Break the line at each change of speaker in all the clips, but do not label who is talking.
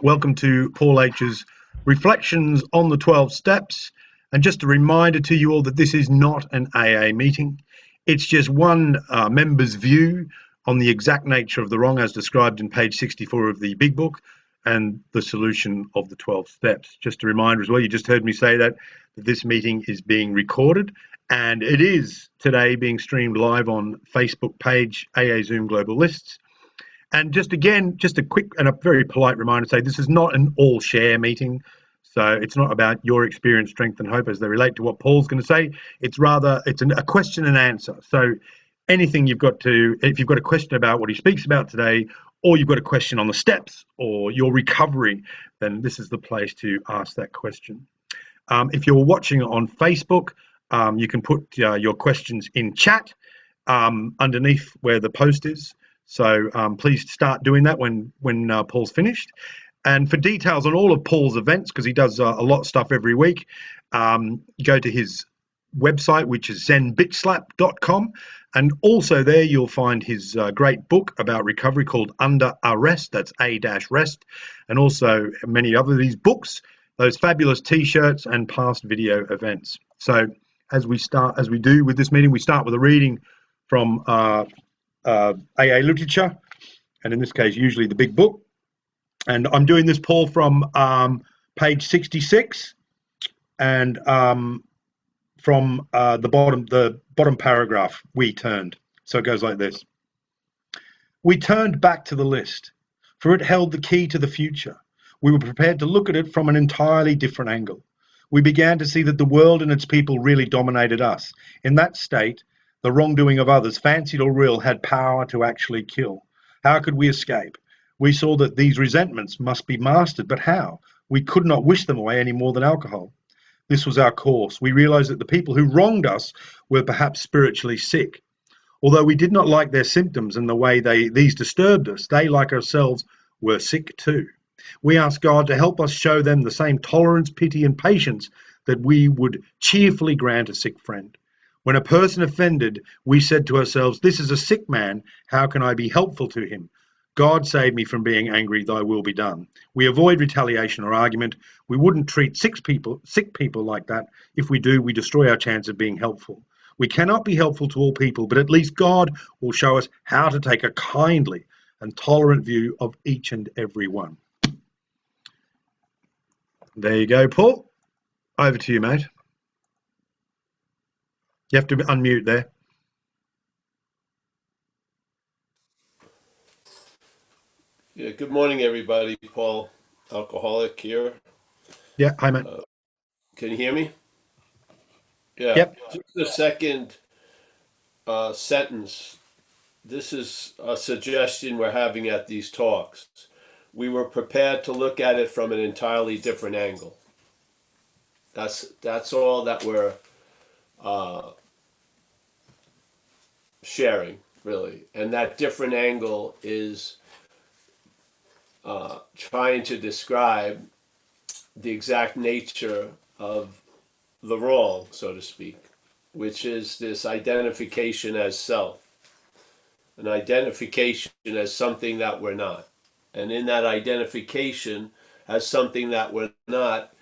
Welcome to Paul H's Reflections on the 12 Steps. And just a reminder to you all that this is not an AA meeting. It's just one member's view on the exact nature of the wrong as described in page 64 of the big book and the solution of the 12 steps. Just a reminder as well, you just heard me say that this meeting is being recorded and it is today being streamed live on Facebook page AA Zoom Global Lists. And just a quick and a very polite reminder to say this is not an all share meeting. So it's not about your experience, strength and hope as they relate to what Paul's going to say. It's rather, a question and answer. So anything if you've got a question about what he speaks about today, or you've got a question on the steps or your recovery, then this is the place to ask that question. If you're watching on Facebook, you can put your questions in chat underneath where the post is. So please start doing that when Paul's finished. And for details on all of Paul's events, because he does a lot of stuff every week, go to his website, which is zenbitslap.com. And also there you'll find his great book about recovery called Under Arrest, that's A-Rest, and also many other of these books, those fabulous T-shirts and past video events. So as we do with this meeting, we start with a reading from AA literature, and in this case, usually the big book. And I'm doing this, Paul, from page 66, and from the bottom paragraph, we turned. So it goes like this. We turned back to the list, for it held the key to the future. We were prepared to look at it from an entirely different angle. We began to see that the world and its people really dominated us. In that state, the wrongdoing of others, fancied or real, had power to actually kill. How could we escape? We saw that these resentments must be mastered, but how? We could not wish them away any more than alcohol. This was our course. We realized that the people who wronged us were perhaps spiritually sick. Although we did not like their symptoms and the way these disturbed us, they, like ourselves, were sick too. We asked God to help us show them the same tolerance, pity, and patience that we would cheerfully grant a sick friend. When a person offended, we said to ourselves, this is a sick man, how can I be helpful to him? God save me from being angry, thy will be done. We avoid retaliation or argument. We wouldn't treat sick people like that. If we do, we destroy our chance of being helpful. We cannot be helpful to all people, but at least God will show us how to take a kindly and tolerant view of each and every one. There you go, Paul. Over to you, mate. You have to unmute there.
Yeah, good morning, everybody. Paul, alcoholic here.
Yeah, hi, mate.
Can you hear me? Yeah.
Yep.
Just the second sentence. This is a suggestion we're having at these talks. We were prepared to look at it from an entirely different angle. That's all that we're sharing, really. And that different angle is trying to describe the exact nature of the wrong, so to speak, which is this identification as self, an identification as something that we're not. And in that identification as something that we're not,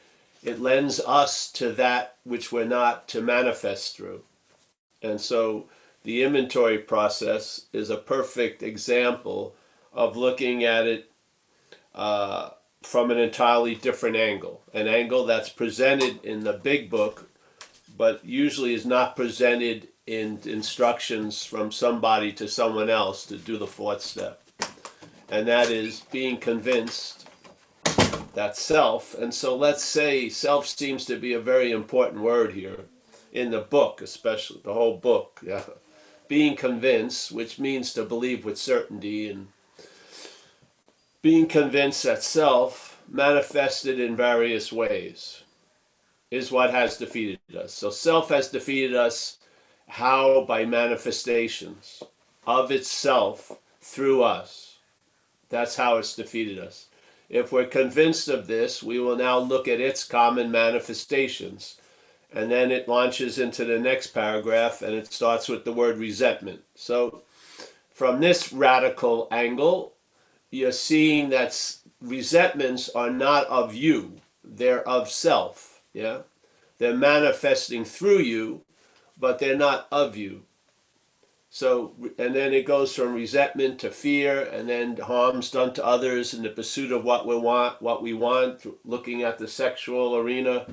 it lends us to that which we're not to manifest through. And so the inventory process is a perfect example of looking at it from an entirely different angle, an angle that's presented in the big book, but usually is not presented in instructions from somebody to someone else to do the fourth step. And that is being convinced that self, and so let's say self seems to be a very important word here in the book, especially the whole book. Yeah. Being convinced, which means to believe with certainty, and being convinced that self, manifested in various ways, is what has defeated us. So self has defeated us. How? By manifestations of itself through us. That's how it's defeated us. If we're convinced of this, we will now look at its common manifestations. And then it launches into the next paragraph, and it starts with the word resentment. So from this radical angle, you're seeing that resentments are not of you, they're of self. Yeah, they're manifesting through you, but they're not of you. So, and then it goes from resentment to fear, and then harm's done to others in the pursuit of what we want, looking at the sexual arena.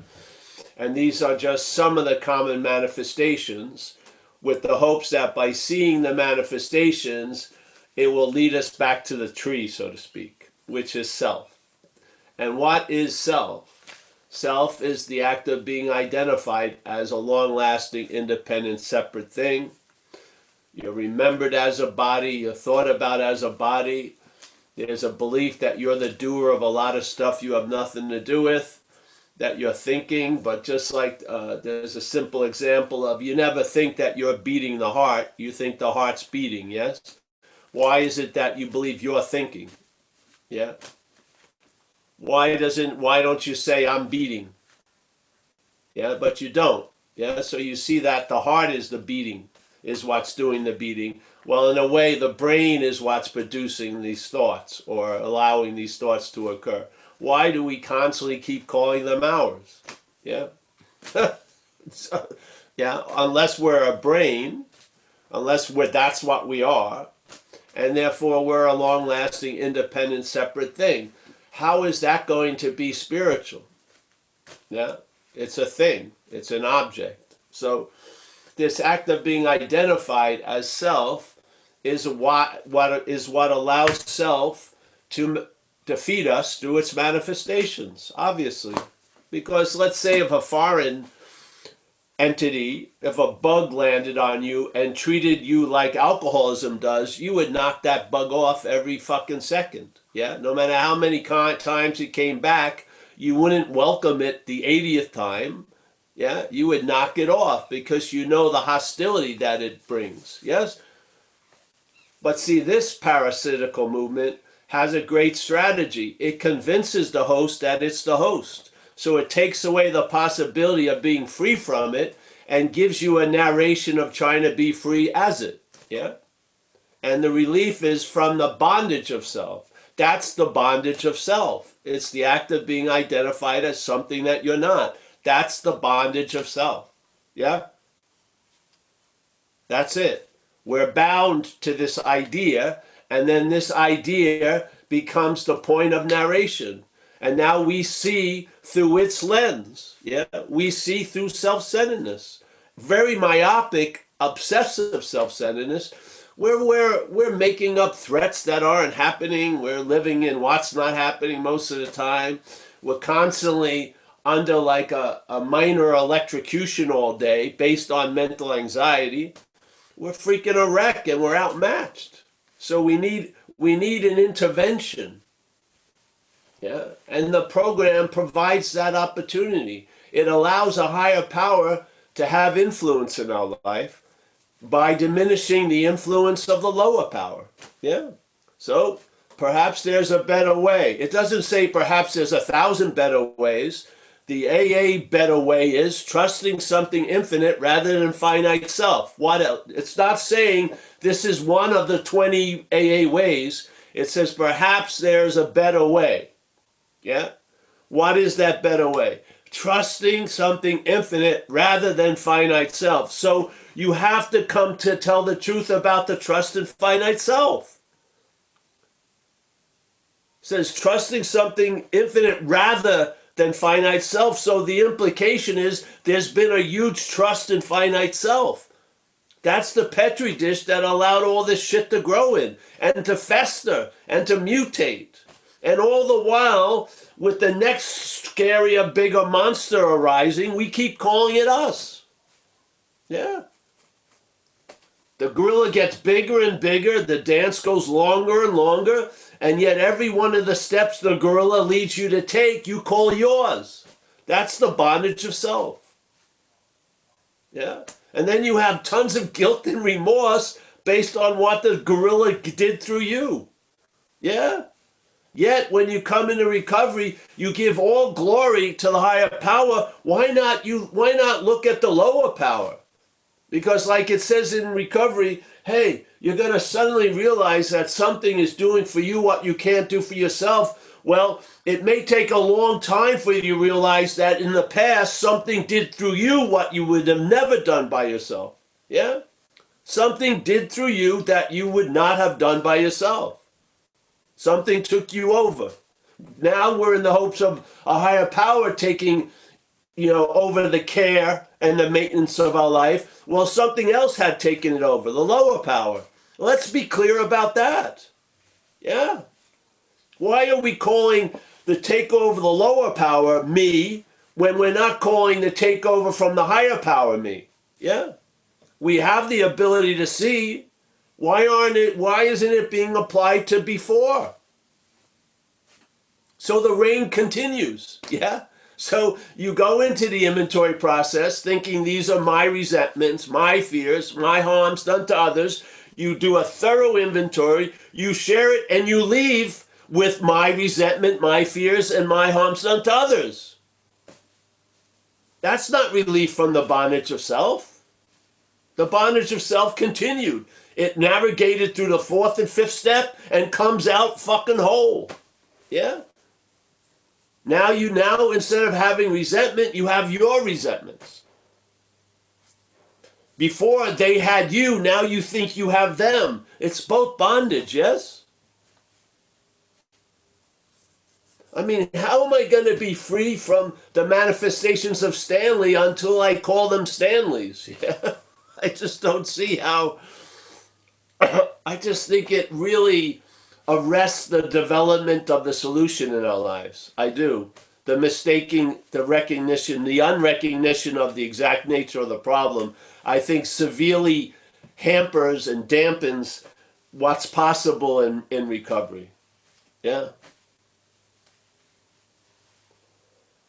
And these are just some of the common manifestations, with the hopes that by seeing the manifestations, it will lead us back to the tree, so to speak, which is self. And what is self? Self is the act of being identified as a long-lasting, independent, separate thing. You're remembered as a body, you're thought about as a body. There's a belief that you're the doer of a lot of stuff you have nothing to do with, that you're thinking, but just like there's a simple example of, you never think that you're beating the heart, you think the heart's beating, yes? Why is it that you believe you're thinking? Yeah? Why don't you say I'm beating? Yeah, but you don't. Yeah, so you see that the heart is the beating, is what's doing the beating. Well, in a way, the brain is what's producing these thoughts or allowing these thoughts to occur. Why do we constantly keep calling them ours? Yeah? So, yeah, unless we're a brain, that's what we are, and therefore we're a long-lasting, independent, separate thing. How is that going to be spiritual? Yeah? It's a thing. It's an object. So this act of being identified as self is what allows self to defeat us through its manifestations, obviously. Because let's say if a foreign entity, if a bug landed on you and treated you like alcoholism does, you would knock that bug off every fucking second. Yeah, no matter how many times it came back, you wouldn't welcome it the 80th time. Yeah, you would knock it off because you know the hostility that it brings. Yes? But see, this parasitical movement has a great strategy. It convinces the host that it's the host. So it takes away the possibility of being free from it and gives you a narration of trying to be free as it. Yeah? And the relief is from the bondage of self. That's the bondage of self. It's the act of being identified as something that you're not. That's the bondage of self. Yeah? That's it. We're bound to this idea, and then this idea becomes the point of narration. And now we see through its lens. Yeah? We see through self-centeredness. Very myopic, obsessive self-centeredness. We're making up threats that aren't happening. We're living in what's not happening most of the time. We're constantly under like a minor electrocution all day based on mental anxiety. We're freaking a wreck and we're outmatched. So we need an intervention. Yeah, and the program provides that opportunity. It allows a higher power to have influence in our life by diminishing the influence of the lower power. Yeah. So perhaps there's a better way. It doesn't say perhaps there's 1,000 better ways. The AA better way is trusting something infinite rather than finite self. What else? It's not saying this is one of the 20 AA ways. It says perhaps there's a better way. Yeah? What is that better way? Trusting something infinite rather than finite self. So you have to come to tell the truth about the trust in finite self. It says trusting something infinite rather than finite self. So the implication is there's been a huge trust in finite self. That's the Petri dish that allowed all this shit to grow in and to fester and to mutate. And all the while, with the next scarier, bigger monster arising, we keep calling it us. Yeah. The gorilla gets bigger and bigger, the dance goes longer and longer, and yet every one of the steps the gorilla leads you to take, you call yours. That's the bondage of self. Yeah. And then you have tons of guilt and remorse based on what the gorilla did through you. Yeah. Yet when you come into recovery, you give all glory to the higher power. Why not look at the lower power? Because like it says in recovery, hey, you're going to suddenly realize that something is doing for you what you can't do for yourself. Well, it may take a long time for you to realize that in the past, something did through you what you would have never done by yourself. Yeah? Something did through you that you would not have done by yourself. Something took you over. Now we're in the hopes of a higher power taking, over the care and the maintenance of our life. Well, something else had taken it over, the lower power. Let's be clear about that. Yeah. Why are we calling the takeover the lower power me when we're not calling the takeover from the higher power me? Yeah. We have the ability to see. Why isn't it being applied to before? So the reign continues. Yeah. So you go into the inventory process thinking these are my resentments, my fears, my harms done to others. You do a thorough inventory, you share it, and you leave with my resentment, my fears, and my harms done to others. That's not relief from the bondage of self. The bondage of self continued. It navigated through the fourth and fifth step and comes out fucking whole. Yeah? Now instead of having resentment, you have your resentments. Before they had you, now you think you have them. It's both bondage, yes? I mean, how am I going to be free from the manifestations of Stanley until I call them Stanleys? Yeah? I just don't see how. I just think it really arrests the development of the solution in our lives. I do. The mistaking, the recognition, the unrecognition of the exact nature of the problem, I think severely hampers and dampens what's possible in recovery. Yeah.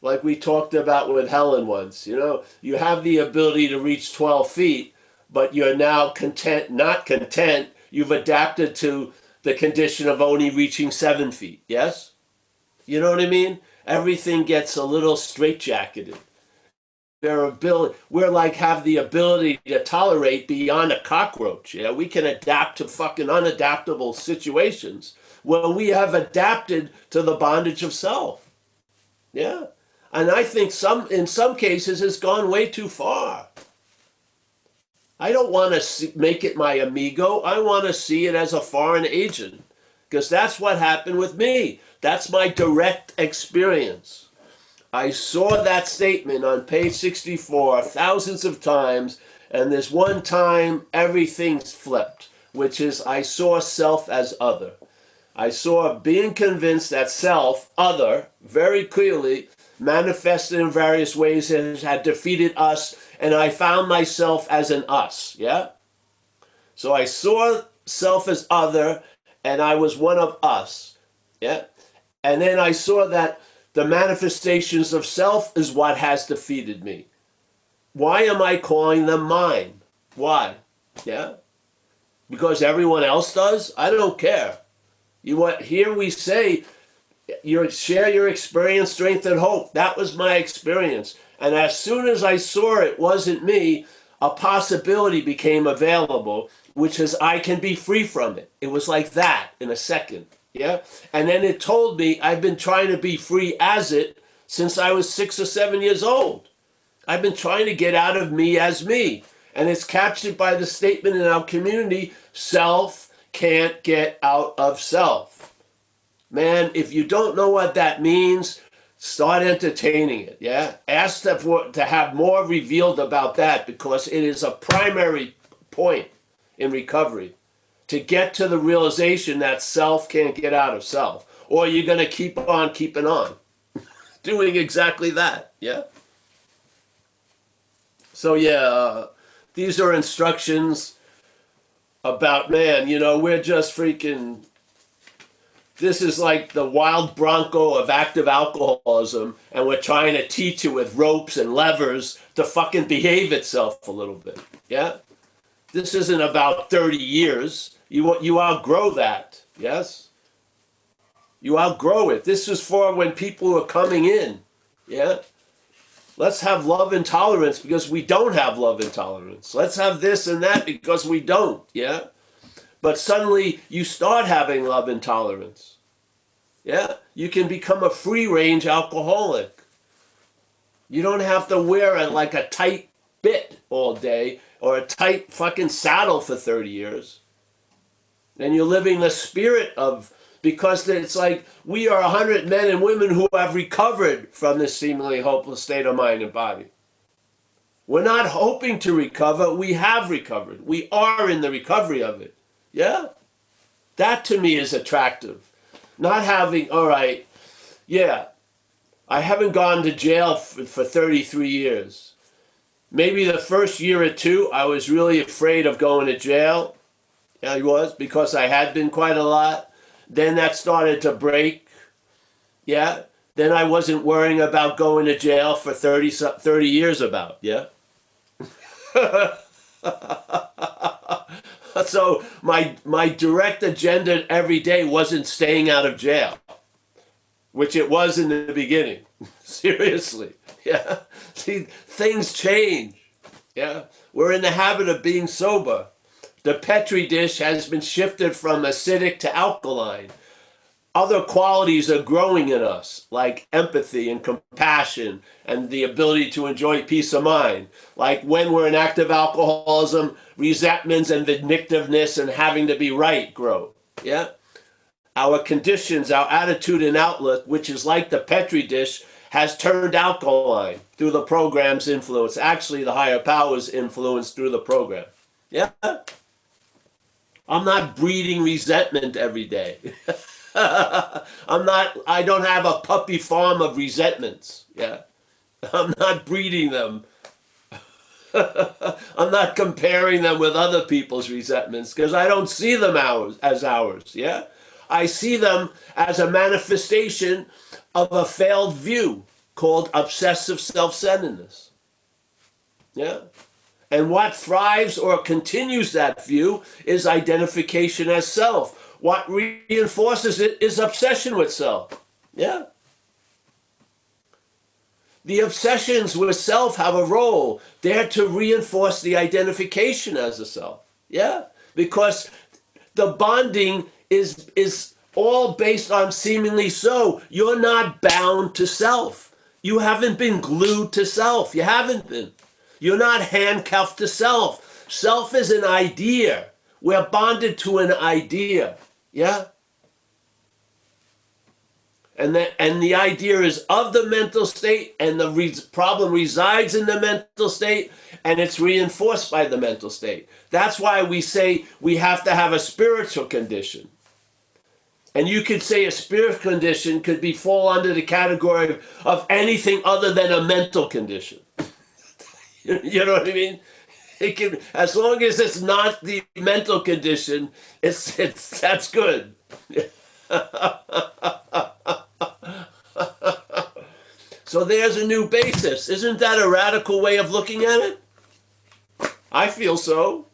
Like we talked about with Helen once, you have the ability to reach 12 feet, but you're now not content. You've adapted to the condition of only reaching 7 feet. Yes? You know what I mean? Everything gets a little straitjacketed. We're like have the ability to tolerate beyond a cockroach. Yeah, we can adapt to fucking unadaptable situations. Well, we have adapted to the bondage of self. Yeah. And I think in some cases it's gone way too far. I don't want to make it my amigo. I want to see it as a foreign agent. Because that's what happened with me. That's my direct experience. I saw that statement on page 64 thousands of times, and there's one time everything's flipped, which is I saw self as other. I saw being convinced that self, other, very clearly manifested in various ways and had defeated us, and I found myself as an us, yeah? So I saw self as other, and I was one of us, yeah? And then I saw that the manifestations of self is what has defeated me. Why am I calling them mine? Why? Yeah? Because everyone else does? I don't care. Here we say, share your experience, strength, and hope. That was my experience. And as soon as I saw it wasn't me, a possibility became available, which is I can be free from it. It was like that in a second. Yeah? And then it told me I've been trying to be free as it since I was 6 or 7 years old. I've been trying to get out of me as me. And it's captured by the statement in our community, self can't get out of self. Man, if you don't know what that means, start entertaining it, yeah? Ask to have more revealed about that, because it is a primary point in recovery. To get to the realization that self can't get out of self. Or you're going to keep on keeping on. Doing exactly that, yeah? So yeah, these are instructions about, man, we're just freaking... This is like the wild bronco of active alcoholism, and we're trying to teach it with ropes and levers to fucking behave itself a little bit, yeah? This isn't about 30 years. You outgrow that, yes? You outgrow it. This is for when people are coming in, yeah? Let's have love and tolerance because we don't have love and tolerance. Let's have this and that because we don't, yeah? But suddenly you start having love and tolerance. Yeah, you can become a free-range alcoholic. You don't have to wear like a tight bit all day or a tight fucking saddle for 30 years. And you're living the spirit of, because it's like we are 100 men and women who have recovered from this seemingly hopeless state of mind and body. We're not hoping to recover. We have recovered. We are in the recovery of it. Yeah? That to me is attractive. Not having, all right, yeah, I haven't gone to jail for 33 years. Maybe the first year or two, I was really afraid of going to jail. Yeah, I was, because I had been quite a lot. Then that started to break. Yeah? Then I wasn't worrying about going to jail for 30 years about. Yeah? So my direct agenda every day wasn't staying out of jail, which it was in the beginning. Seriously. Yeah. See, things change. Yeah. We're in the habit of being sober. The Petri dish has been shifted from acidic to alkaline. Other qualities are growing in us, like empathy and compassion and the ability to enjoy peace of mind. Like when we're in active alcoholism, resentments and vindictiveness and having to be right grow. Yeah? Our conditions, our attitude and outlook, which is like the Petri dish, has turned alkaline through the program's influence. Actually, the higher powers influence through the program. Yeah? I'm not breeding resentment every day. I don't have a puppy farm of resentments. Yeah. I'm not breeding them. I'm not comparing them with other people's resentments because I don't see them as ours. Yeah. I see them as a manifestation of a failed view called obsessive self-centeredness. Yeah. And what thrives or continues that view is identification as self. What reinforces it is obsession with self. Yeah. The obsessions with self have a role. They're to reinforce the identification as a self. Yeah. Because the bonding is all based on seemingly so. You're not bound to self. You haven't been glued to self. You haven't been. You're not handcuffed to self. Self is an idea. We're bonded to an idea. Yeah? And the idea is of the mental state, and the problem resides in the mental state, and it's reinforced by the mental state. That's why we say we have to have a spiritual condition. And you could say a spiritual condition could fall under the category of anything other than a mental condition. You know what I mean? It can, as long as it's not the mental condition, that's good. So there's a new basis. Isn't that a radical way of looking at it? I feel so.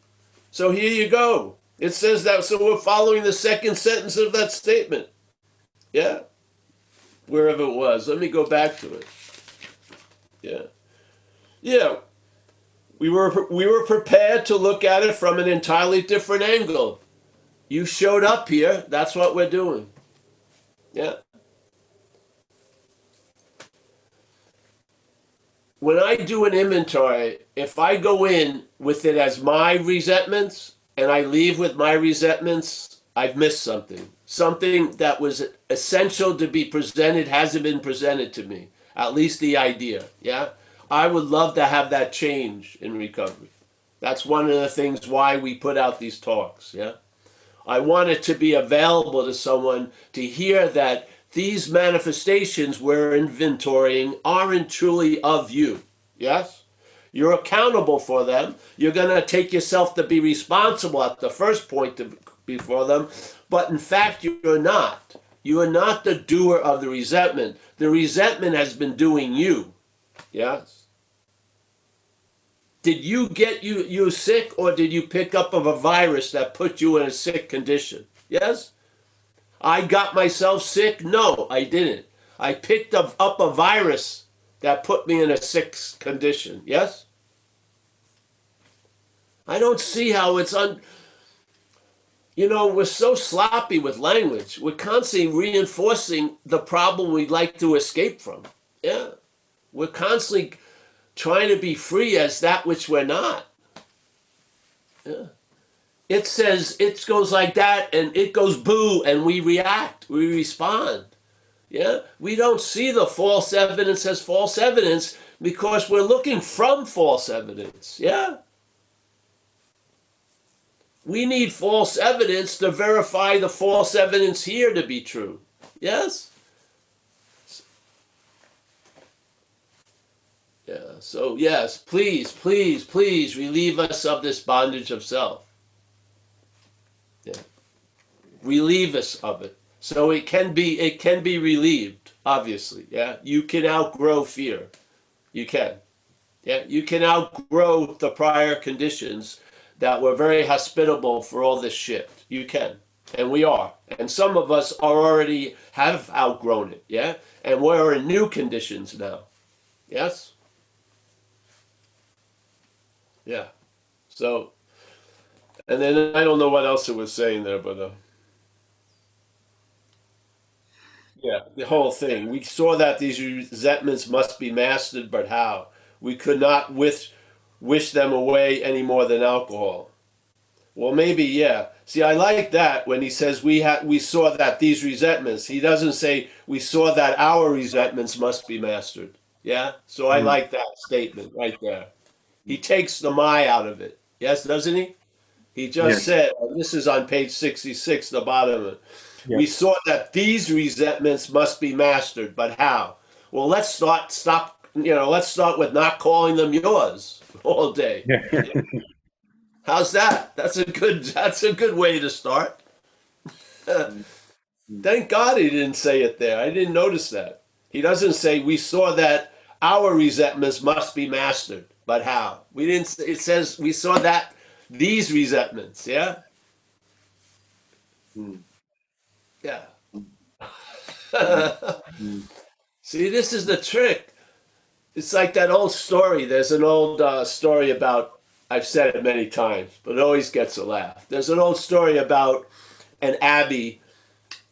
So here you go. It says that, so we're following the second sentence of that statement. Yeah. Wherever it was. Let me go back to it. Yeah. Yeah. We were prepared to look at it from an entirely different angle. You showed up here. That's what we're doing. Yeah. When I do an inventory, if I go in with it as my resentments and I leave with my resentments, I've missed something. Something that was essential to be presented hasn't been presented to me. At least the idea. Yeah. I would love to have that change in recovery. That's one of the things why we put out these talks. Yeah. I want it to be available to someone to hear that these manifestations we're inventorying aren't truly of you. Yes? You're accountable for them. You're going to take yourself to be responsible at the first point before them. But in fact, you're not. You are not the doer of the resentment. The resentment has been doing you. Yes? Did you get you sick, or did you pick up of a virus that put you in a sick condition? Yes? I got myself sick? No, I didn't. I picked up a virus that put me in a sick condition. Yes? I don't see how it's we're so sloppy with language. We're constantly reinforcing the problem we'd like to escape from. Yeah. We're constantly trying to be free as that which we're not. Yeah. It says, it goes like that, and it goes boo, and we react, we respond. Yeah. We don't see the false evidence as false evidence because we're looking from false evidence. Yeah. We need false evidence to verify the false evidence here to be true. Yes? Yeah. So, yes, please, please, please relieve us of this bondage of self. Yeah. Relieve us of it. So it can be relieved, obviously. Yeah. You can outgrow fear. You can. Yeah. You can outgrow the prior conditions that were very hospitable for all this shit. You can. And we are. And some of us already have outgrown it. Yeah. And we're in new conditions now. Yes? Yeah. So, and then I don't know what else it was saying there, but yeah, the whole thing. We saw that these resentments must be mastered, but how? We could not wish them away any more than alcohol. Well, maybe, yeah. See, I like that when he says we saw that these resentments. He doesn't say we saw that our resentments must be mastered. Yeah? So I
Mm.
like that statement right there. He takes the my out of it. Yes, doesn't he? He just
Yes.
said, and this is on page 66, the bottom of it.
Yeah.
We saw that these resentments must be mastered, but how? Well, let's start with not calling them yours all day.
Yeah.
How's that? That's a good way to start. Thank God he didn't say it there. I didn't notice that. He doesn't say we saw that our resentments must be mastered, but how? We didn't. It says we saw that these resentments. Yeah,
Mm.
yeah.
Mm. Mm.
See, this is the trick. It's like that old story. There's an old story about. I've said it many times, but it always gets a laugh. There's an old story about an abbey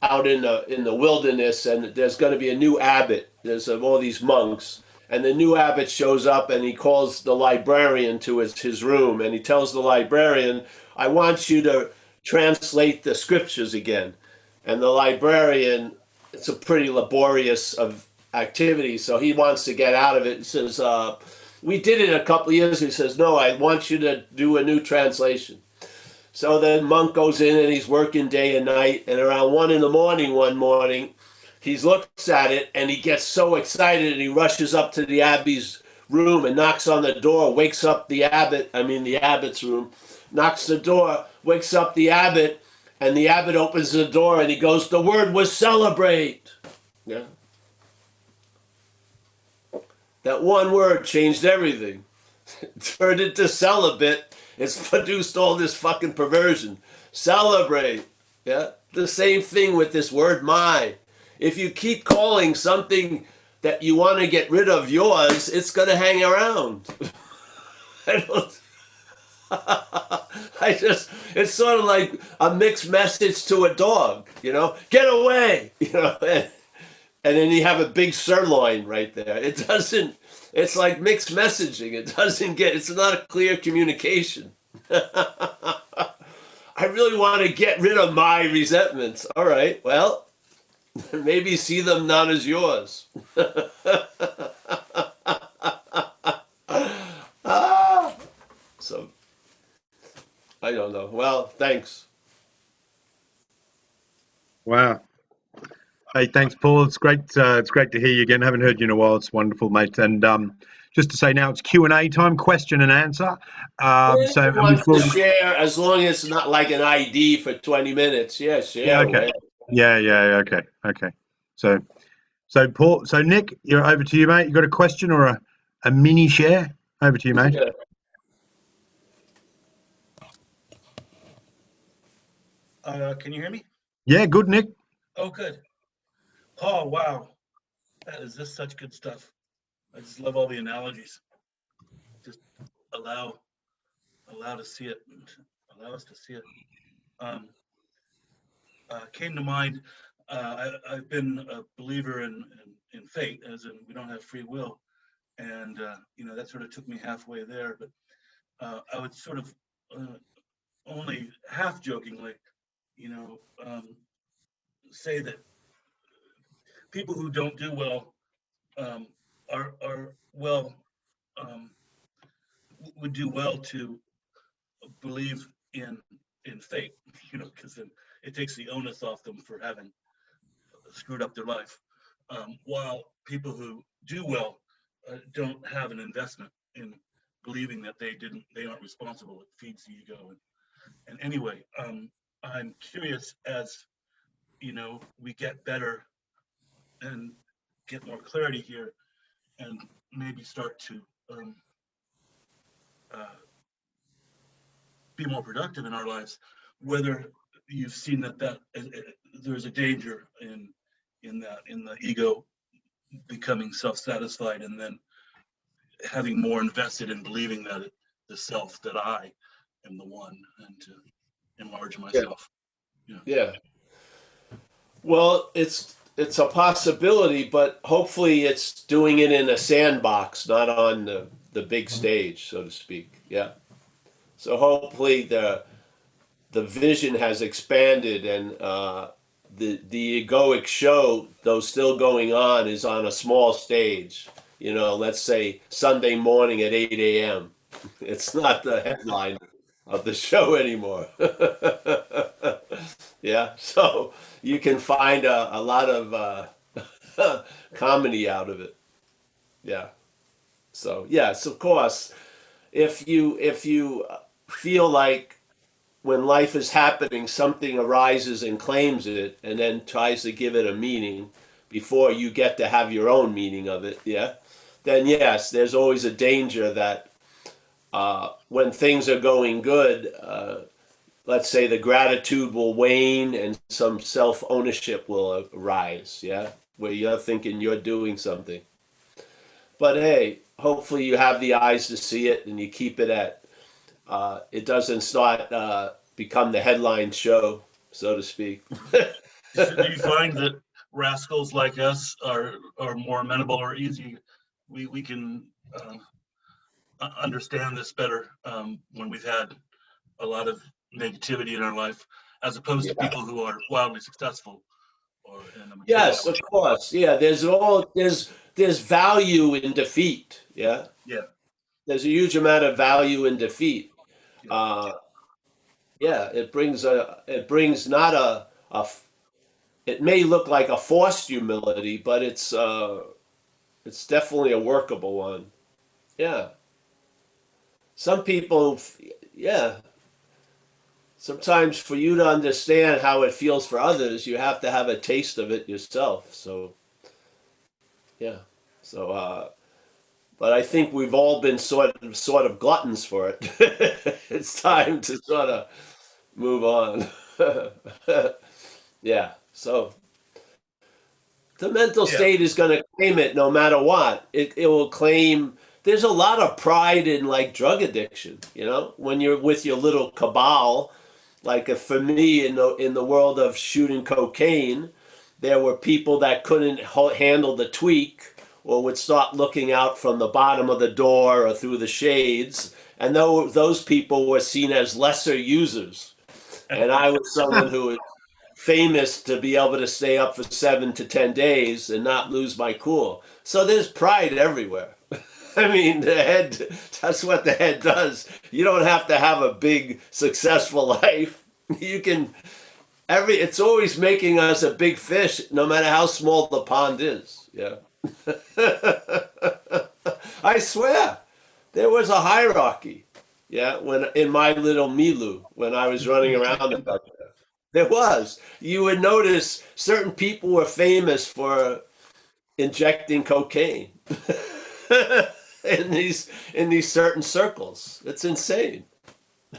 out in the wilderness, and there's going to be a new abbot. There's all these monks, and the new abbot shows up, and he calls the librarian to his room, and he tells the librarian, "I want you to translate the scriptures again." And the librarian, it's a pretty laborious of activity, so he wants to get out of it. He says, "We did it a couple of years." He says, "No, I want you to do a new translation." So then monk goes in and he's working day and night. And around 1 in the morning one morning, he looks at it and he gets so excited and he rushes up to the abbey's room and knocks on the door, wakes up the abbot's room, knocks the door, wakes up the abbot, and the abbot opens the door and he goes, "The word was celebrate." Yeah. That one word changed everything. Turned into celibate. It's produced all this fucking perversion. Celebrate. Yeah. The same thing with this word my. If you keep calling something that you want to get rid of yours, it's going to hang around. I don't. It's sort of like a mixed message to a dog, get away, and then you have a big sirloin right there. It's like mixed messaging. It's not a clear communication. I really want to get rid of my resentments. All right, well, maybe see them not as yours. So, I don't know. Well, thanks.
Wow. Hey, thanks, Paul. It's great. It's great to hear you again. Haven't heard you in a while. It's wonderful, mate. And just to say now, it's Q&A time, question and answer.
Anyone
So, and
wants to
before,
share, as long as it's not like an ID for 20 minutes. Yeah,
yeah,
share
okay,
away.
yeah, okay, okay. So, Paul, Nick, you're over to you, mate. You got a question or a mini share? Over to you, mate.
Yeah.
Can you hear me?
Yeah, good, Nick.
Oh, good. Oh, wow. That is just such good stuff. I just love all the analogies. Just allow to see it. Allow us to see it. came to mind. I've been a believer in fate, as in we don't have free will, and that sort of took me halfway there. But I would sort of only half jokingly, you know, say that people who don't do well are well um, would do well to believe in fate, because then it takes the onus off them for having screwed up their life. While people who do well don't have an investment in believing that they aren't responsible. It feeds the ego. And anyway, I'm curious as we get better and get more clarity here, and maybe start to uh, be more productive in our lives. Whether you've seen that there's a danger in the ego becoming self-satisfied, and then having more invested in believing that the self, that I am the one, and to enlarge
Yeah.
myself.
Yeah. Well, it's a possibility, but hopefully it's doing it in a sandbox, not on the big stage, so to speak. Yeah. So hopefully the vision has expanded, and the egoic show, though still going on, is on a small stage. Let's say Sunday morning at 8 a.m. It's not the headline of the show anymore. Yeah, so you can find a lot of comedy out of it. Yeah. So yes, of course, if you feel like when life is happening, something arises and claims it, and then tries to give it a meaning before you get to have your own meaning of it, yeah, then yes, there's always a danger that when things are going good, let's say the gratitude will wane and some self-ownership will arise, yeah, where you're thinking you're doing something. But hey, hopefully you have the eyes to see it and you keep it at, it doesn't start become the headline show, so to speak.
Do you find that rascals like us are more amenable or easy? We can understand this better when we've had a lot of negativity in our life, as opposed to
Yeah.
people who are wildly successful or in a
Yes,
material.
of course. Yeah, there's value in defeat. Yeah,
Yeah,
there's a huge amount of value in defeat.
yeah,
Uh, yeah, it brings not it may look like a forced humility, but it's definitely a workable one. Yeah, some people, yeah. Sometimes for you to understand how it feels for others, you have to have a taste of it yourself. So yeah, so but I think we've all been sort of gluttons for it. It's time to sort of move on. Yeah. So the mental
yeah.
state is going to claim it no matter what. It will claim. There's a lot of pride in like drug addiction. When you're with your little cabal. Like for me in the world of shooting cocaine, there were people that couldn't handle the tweak or would start looking out from the bottom of the door or through the shades, and those people were seen as lesser users. And I was someone who was famous to be able to stay up for 7 to 10 days and not lose my cool. So there's pride everywhere. I mean, that's what the head does. You don't have to have a big, successful life. You can, it's always making us a big fish, no matter how small the pond is. Yeah. I swear, there was a hierarchy. Yeah, when in my little Milu, when I was running around about there. There was. You would notice certain people were famous for injecting cocaine. in these certain circles. It's insane.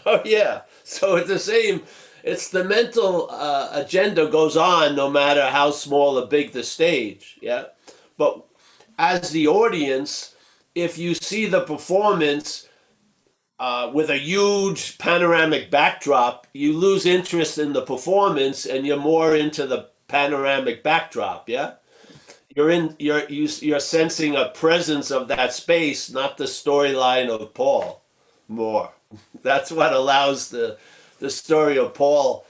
Oh yeah. So it's the same. It's the mental agenda goes on no matter how small or big the stage. Yeah. But as the audience, if you see the performance, with a huge panoramic backdrop, you lose interest in the performance and you're more into the panoramic backdrop. Yeah, you're sensing a presence of that space, not the storyline of Paul. More. That's what allows the story of Paul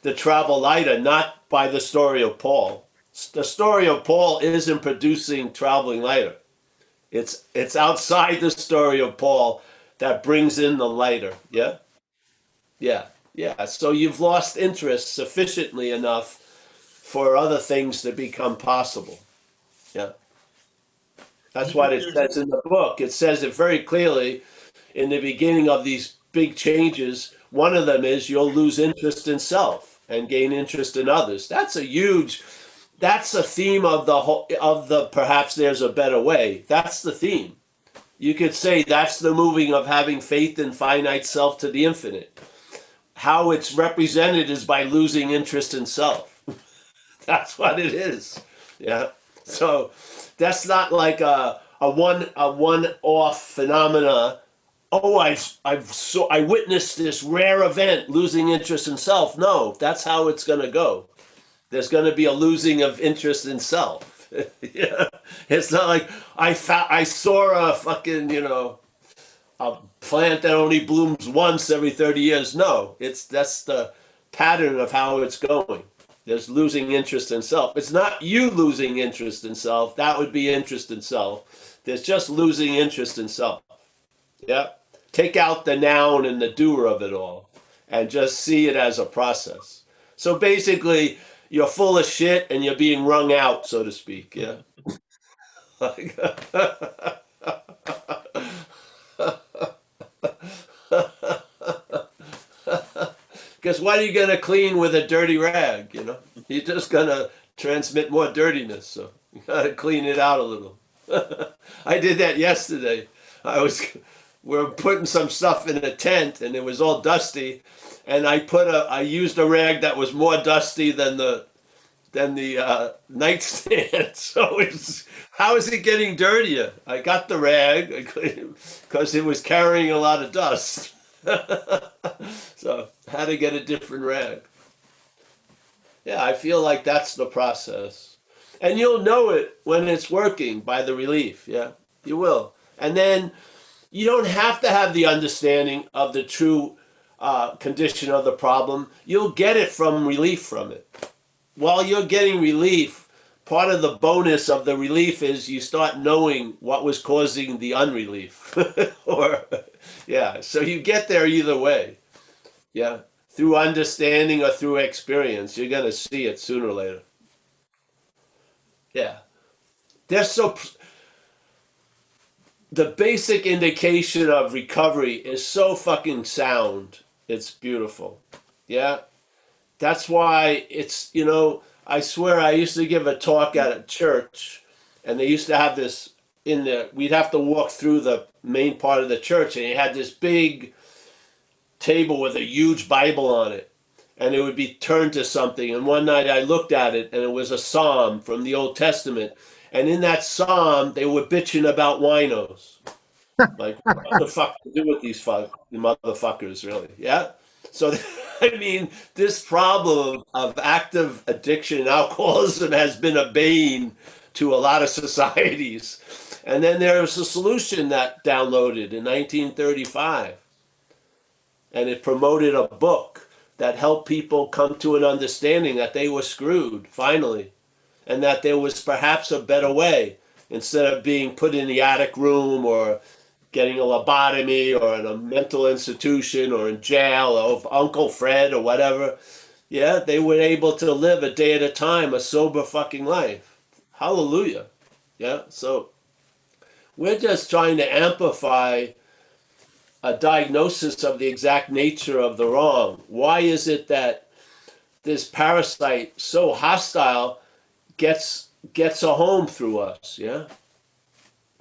to travel lighter, not by the story of Paul. The story of Paul isn't producing traveling lighter. It's outside the story of Paul that brings in the lighter. Yeah, yeah, yeah. So you've lost interest sufficiently enough for other things to become possible. Yeah,
Do
that's
you
what
think
it
there's
says in the book. It says it very clearly in the beginning of these big changes. One of them is you'll lose interest in self and gain interest in others. That's a theme of the whole, of the perhaps there's a better way. That's the theme. You could say that's the moving of having faith in finite self to the infinite. How it's represented is by losing interest in self. That's what it is. Yeah. So that's not like a one off phenomena. Oh, I witnessed this rare event, losing interest in self. No, that's how it's going to go. There's going to be a losing of interest in self. Yeah. It's not like I saw a fucking, a plant that only blooms once every 30 years. No, that's the pattern of how it's going. There's losing interest in self. It's not you losing interest in self. That would be interest in self. There's just losing interest in self. Yeah. Take out the noun and the doer of it all and just see it as a process. So basically, you're full of shit and you're being wrung out, so to speak. Yeah. Because what are you going to clean with a dirty rag? You're just going to transmit more dirtiness. So you got to clean it out a little. I did that yesterday. We were putting some stuff in a tent and it was all dusty, and I used a rag that was more dusty than the nightstand. So how is it getting dirtier? I got the rag because it was carrying a lot of dust. So had to get a different rag. Yeah, I feel like that's the process. And you'll know it when it's working by the relief. Yeah, you will. And then you don't have to have the understanding of the true condition of the problem. You'll get it from relief from it. While you're getting relief, part of the bonus of the relief is you start knowing what was causing the unrelief. Yeah, so you get there either way. Yeah, through understanding or through experience, you're going to see it sooner or later. Yeah. The basic indication of recovery is so fucking sound. It's beautiful. Yeah. That's why I swear I used to give a talk at a church, and they used to have this we'd have to walk through the main part of the church, and it had this big table with a huge Bible on it, and it would be turned to something. And one night I looked at it, and it was a psalm from the Old Testament. And in that psalm, they were bitching about winos. Like, what the fuck to do with these motherfuckers, really? Yeah? So, I mean, this problem of active addiction and alcoholism has been a bane to a lot of societies. And then there was a solution that downloaded in 1935. And it promoted a book that helped people come to an understanding that they were screwed, finally, and that there was perhaps a better way instead of being put in the attic room or getting a lobotomy or in a mental institution or in jail or Uncle Fred or whatever. Yeah, they were able to live a day at a time, a sober fucking life. Hallelujah. Yeah, so we're just trying to amplify a diagnosis of the exact nature of the wrong. Why is it that this parasite, so hostile, gets a home through us? Yeah,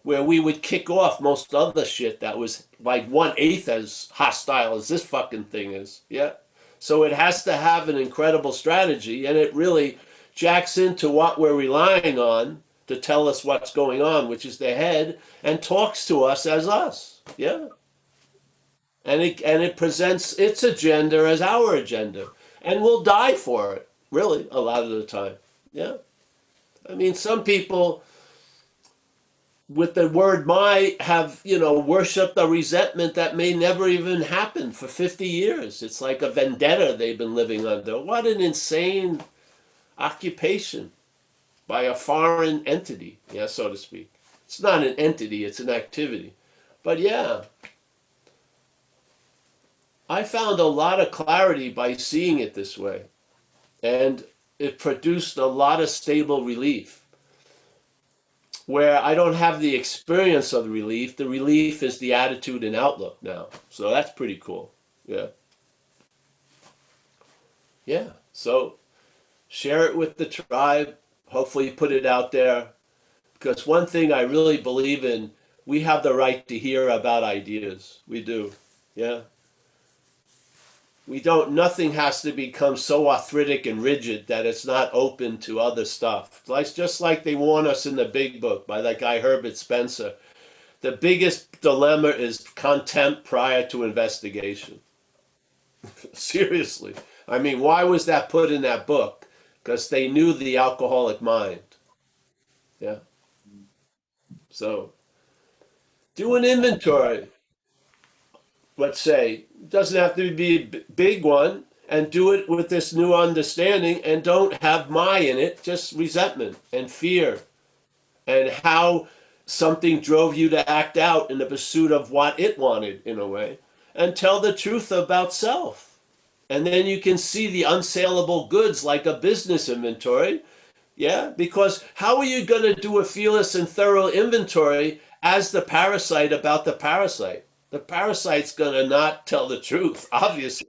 where we would kick off most other shit that was like 1/8 as hostile as this fucking thing is. Yeah, so it has to have an incredible strategy, and it really jacks into what we're relying on to tell us what's going on, which is the head, and talks to us as us. Yeah. and it presents its agenda as our agenda, and we'll die for it. Really, a lot of the time. Yeah, I mean, some people with the word "my" have worshipped a resentment that may never even happen for 50 years. It's like a vendetta they've been living under. What an insane occupation by a foreign entity, yeah, so to speak. It's not an entity, it's an activity. But yeah, I found a lot of clarity by seeing it this way. And it produced a lot of stable relief where I don't have the experience of the relief. The relief is the attitude and outlook now. So that's pretty cool. Yeah. Yeah. So share it with the tribe. Hopefully put it out there. Because one thing I really believe in, we have the right to hear about ideas. We do. Yeah. We don't, nothing has to become so arthritic and rigid that it's not open to other stuff. Like, just like they warn us in the big book by that guy Herbert Spencer. The biggest dilemma is contempt prior to investigation. Seriously. I mean, why was that put in that book? Because they knew the alcoholic mind. Yeah. So do an inventory. Let's say, it doesn't have to be a big one, and do it with this new understanding, and don't have my in it, just resentment and fear, and how something drove you to act out in the pursuit of what it wanted, in a way, and tell the truth about self. And then you can see the unsaleable goods like a business inventory. Yeah, because how are you going to do a fearless and thorough inventory as the parasite about the parasite? The parasite's going to not tell the truth, obviously.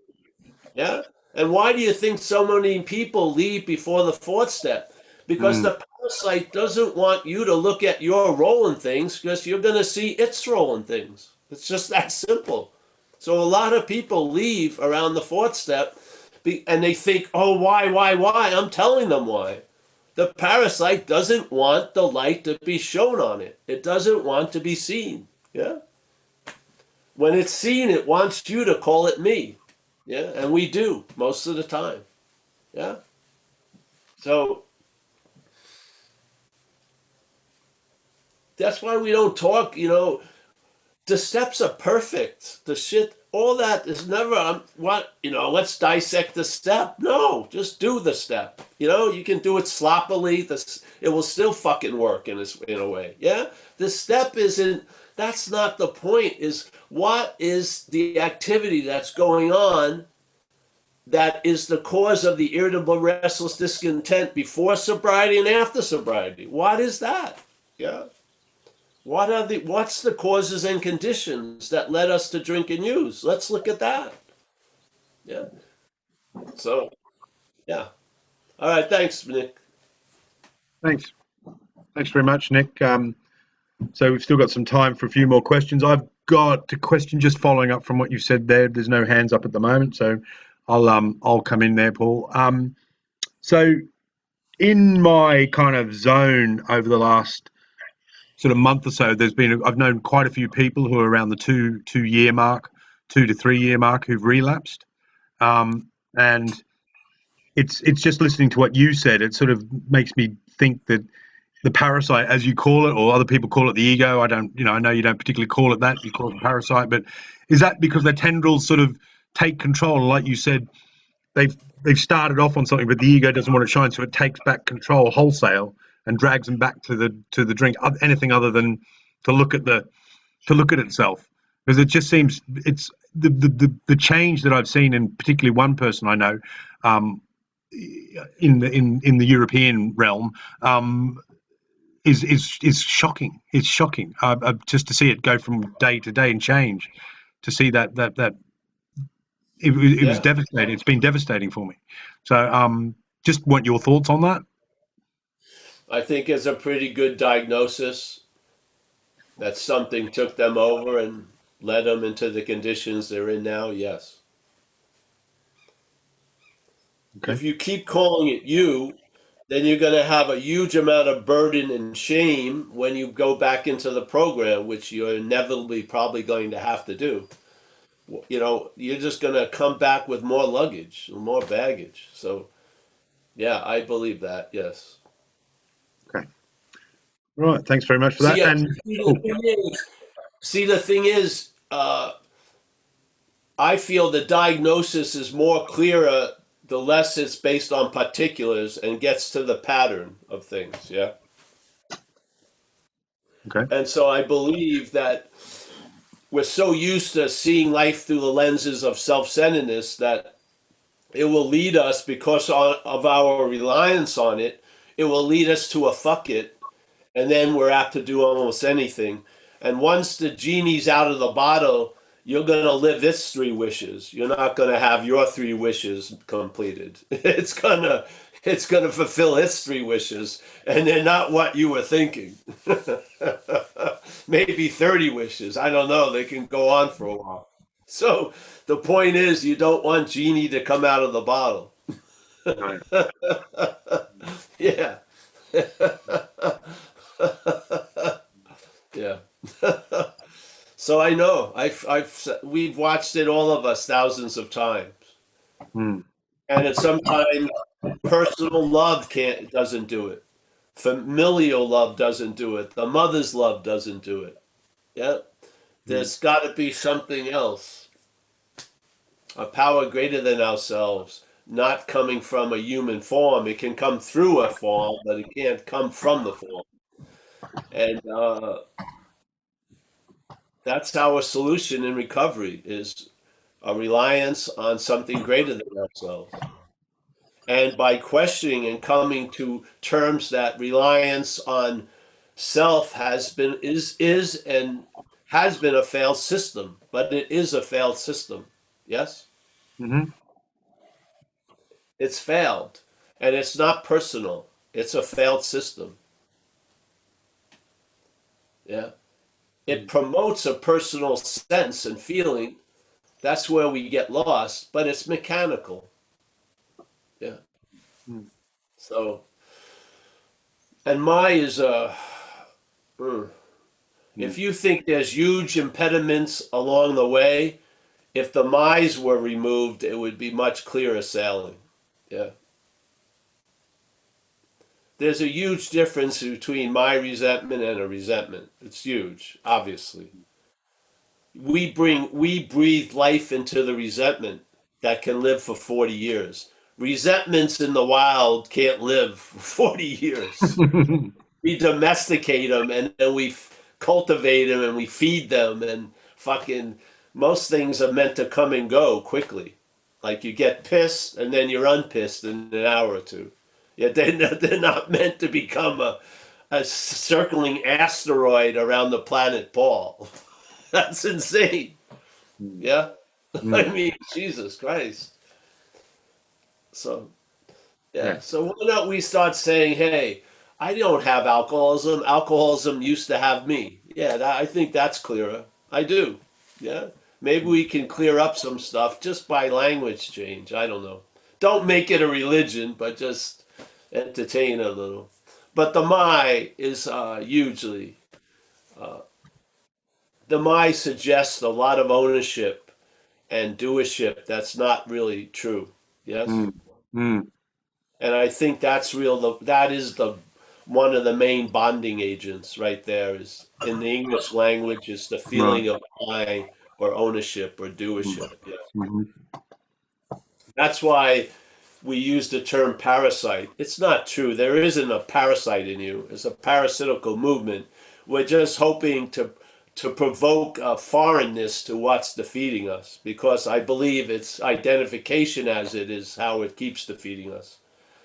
Yeah. And why do you think so many people leave before the fourth step? Because
Mm.
the parasite doesn't want you to look at your role in things because you're going to see its role in things. It's just that simple. So a lot of people leave around the fourth step and they think, oh, why? I'm telling them why. The parasite doesn't want the light to be shown on it. It doesn't want to be seen. Yeah. When it's seen, it wants you to call it me. Yeah. And we do most of the time. Yeah. So that's why we don't talk, the steps are perfect. The shit, all that is never, let's dissect the step. No, just do the step. You can do it sloppily. It will still fucking work in a way. Yeah? The step isn't, that's not the point, is what is the activity that's going on that is the cause of the irritable, restless discontent before sobriety and after sobriety? What is that? Yeah. What's the causes and conditions that led us to drink and use? Let's look at that. Yeah. So, yeah. All right. Thanks, Nick.
Thanks. Thanks very much, Nick. So we've still got some time for a few more questions. I've got a question just following up from what you said there. There's no hands up at the moment, so I'll come in there, Paul. So in my kind of zone over the last sort of month or so, I've known quite a few people who are around the 2 year mark, 2 to 3 year mark, who've relapsed. And it's just listening to what you said. It sort of makes me think that the parasite, as you call it, or other people call it the ego. I don't, I know you don't particularly call it that. You call it the parasite, but is that because the tendrils sort of take control? And like you said, they've started off on something, but the ego doesn't want to shine, so it takes back control wholesale and drags them back to the drink. Anything other than to look at itself, because it just seems it's the change that I've seen in particularly one person I know, in the European realm. Is shocking. It's shocking. Just to see it go from day to day and change, to see that it was
Yeah.
devastating. It's been devastating for me. So just want your thoughts on that.
I think it's a pretty good diagnosis that something took them over and led them into the conditions they're in now. Yes.
Okay.
If you keep calling it you, then you're going to have a huge amount of burden and shame when you go back into the program, which you're inevitably probably going to have to do. you know, you're just going to come back with more luggage, more baggage. So, yeah, I believe that. Yes.
Okay. Right. Thanks very much for
See,
that. And oh,
the thing is, I feel the diagnosis is more clearer the less it's based on particulars and gets to the pattern of things. Yeah.
okay.
And so I believe that we're so used to seeing life through the lenses of self-centeredness that it will lead us, because of our reliance on it, it will lead us to a fuck it, and then we're apt to do almost anything. And once the genie's out of the bottle, you're going to live its three wishes. You're not going to have your three wishes completed. It's going to fulfill its three wishes, and they're not what you were thinking. Maybe 30 wishes. I don't know. They can go on for a while. So the point is, you don't want genie to come out of the bottle.
Right.
Yeah. Yeah. So I know we've watched it, all of us, thousands of times,
Mm.
and at sometimes personal love doesn't do it. Familial love doesn't do it. The mother's love doesn't do it. Yeah. There's got to be something else, a power greater than ourselves, not coming from a human form. It can come through a form, but it can't come from the form. And that's our solution in recovery, is a reliance on something greater than ourselves. And by questioning and coming to terms that reliance on self is and has been a failed system, but it is a failed system. Yes?
Mm-hmm.
It's failed. And it's not personal. It's a failed system. Yeah. It promotes a personal sense and feeling. That's where we get lost, but it's mechanical. Yeah.
Mm.
So, and my is if you think there's huge impediments along the way, if the my's were removed, it would be much clearer sailing. Yeah. There's a huge difference between my resentment and a resentment. It's huge, obviously. We breathe life into the resentment that can live for 40 years. Resentments in the wild can't live for 40 years. We domesticate them, and then we cultivate them, and we feed them, and fucking most things are meant to come and go quickly. Like you get pissed and then you're unpissed in an hour or two. Yeah, they're not meant to become a circling asteroid around the planet Paul. That's insane. Yeah. I
Mm.
mean, Jesus Christ. So,
Yeah.
yeah. So why don't we start saying, hey, I don't have alcoholism. Alcoholism used to have me. Yeah, I think that's clearer. I do. Yeah. Maybe we can clear up some stuff just by language change. I don't know. Don't make it a religion, but just entertain a little. But the my is hugely, the my suggests a lot of ownership and doership that's not really true. Yes?
Mm. Mm.
And I think that's real. That is the one of the main bonding agents right there. Is in the English language is the
Right.
feeling of I or ownership or
Mm.
doership. Yeah.
Mm-hmm.
That's why we use the term parasite. It's not true. There isn't a parasite in you. It's a parasitical movement. We're just hoping to provoke a foreignness to what's defeating us, because I believe its identification as it is how it keeps defeating us.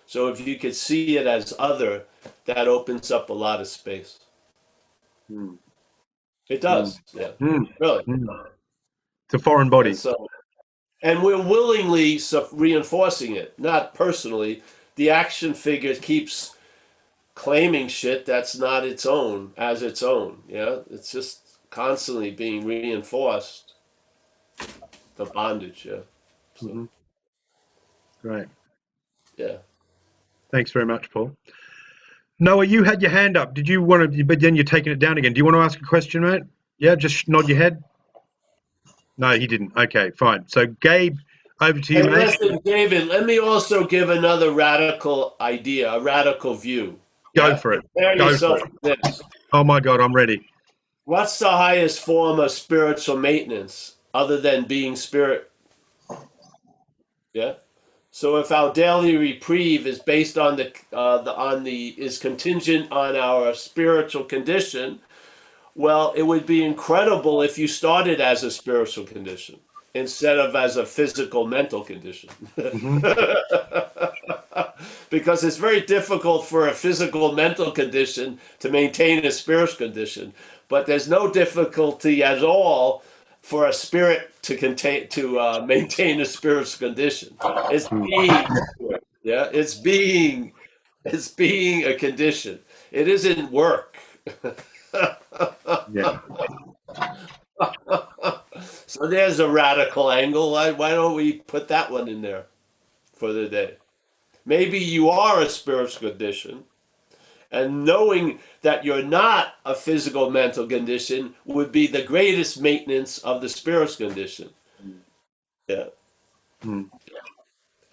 So if you could see it as other, that opens up a lot of space.
Mm.
It
Mm.
does, yeah,
Mm.
really.
Mm. It's a foreign
And
body.
so, and we're willingly reinforcing it, not personally. The action figure keeps claiming shit that's not its own as its own. Yeah, it's just constantly being reinforced. The bondage, yeah. So,
Mm-hmm. Great.
yeah.
Thanks very much, Paul. Noah, you had your hand up. Did you want to? But then you're taking it down again. Do you want to ask a question, mate? Yeah, just nod your head. No, he didn't. Okay, fine. So, Gabe, over to you,
Hey,
mate.
listen, David, let me also give another radical idea, a radical view.
Go
Yeah?
for it.
Prepare
Go for
yourself
it.
for this.
Oh my God, I'm ready.
What's the highest form of spiritual maintenance other than being spirit? Yeah. So if our daily reprieve is based on is contingent on our spiritual condition, well, it would be incredible if you started as a spiritual condition instead of as a physical mental condition.
Hmm.
Because it's very difficult for a physical mental condition to maintain a spiritual condition, but there's no difficulty at all for a spirit to maintain a spiritual condition. It's being, yeah, it's being a condition. It isn't work.
Yeah.
So there's a radical angle. Why don't we put that one in there for the day? Maybe you are a spiritual condition, and knowing that you're not a physical mental condition would be the greatest maintenance of the spiritual condition. Yeah.
Mm.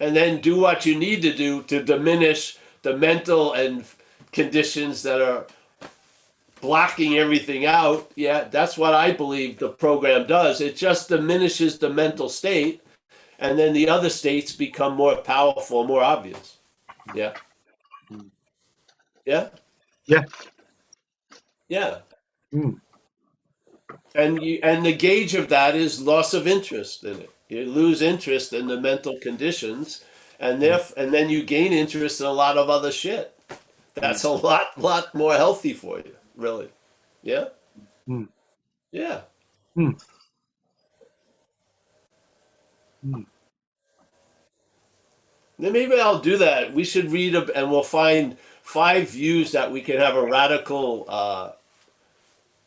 And then do what you need to do to diminish the mental and conditions that are blocking everything out. Yeah, that's what I believe the program does. It just diminishes the mental state, and then the other states become more powerful, more obvious. Yeah. Yeah.
Yeah.
Yeah.
Mm.
And the gauge of that is loss of interest in it. You lose interest in the mental conditions, and then you gain interest in a lot of other shit. That's a lot more healthy for you, really. Yeah.
Mm.
Yeah.
Mm. Mm.
Then maybe I'll do that. We should read and we'll find 5 views that we can have a radical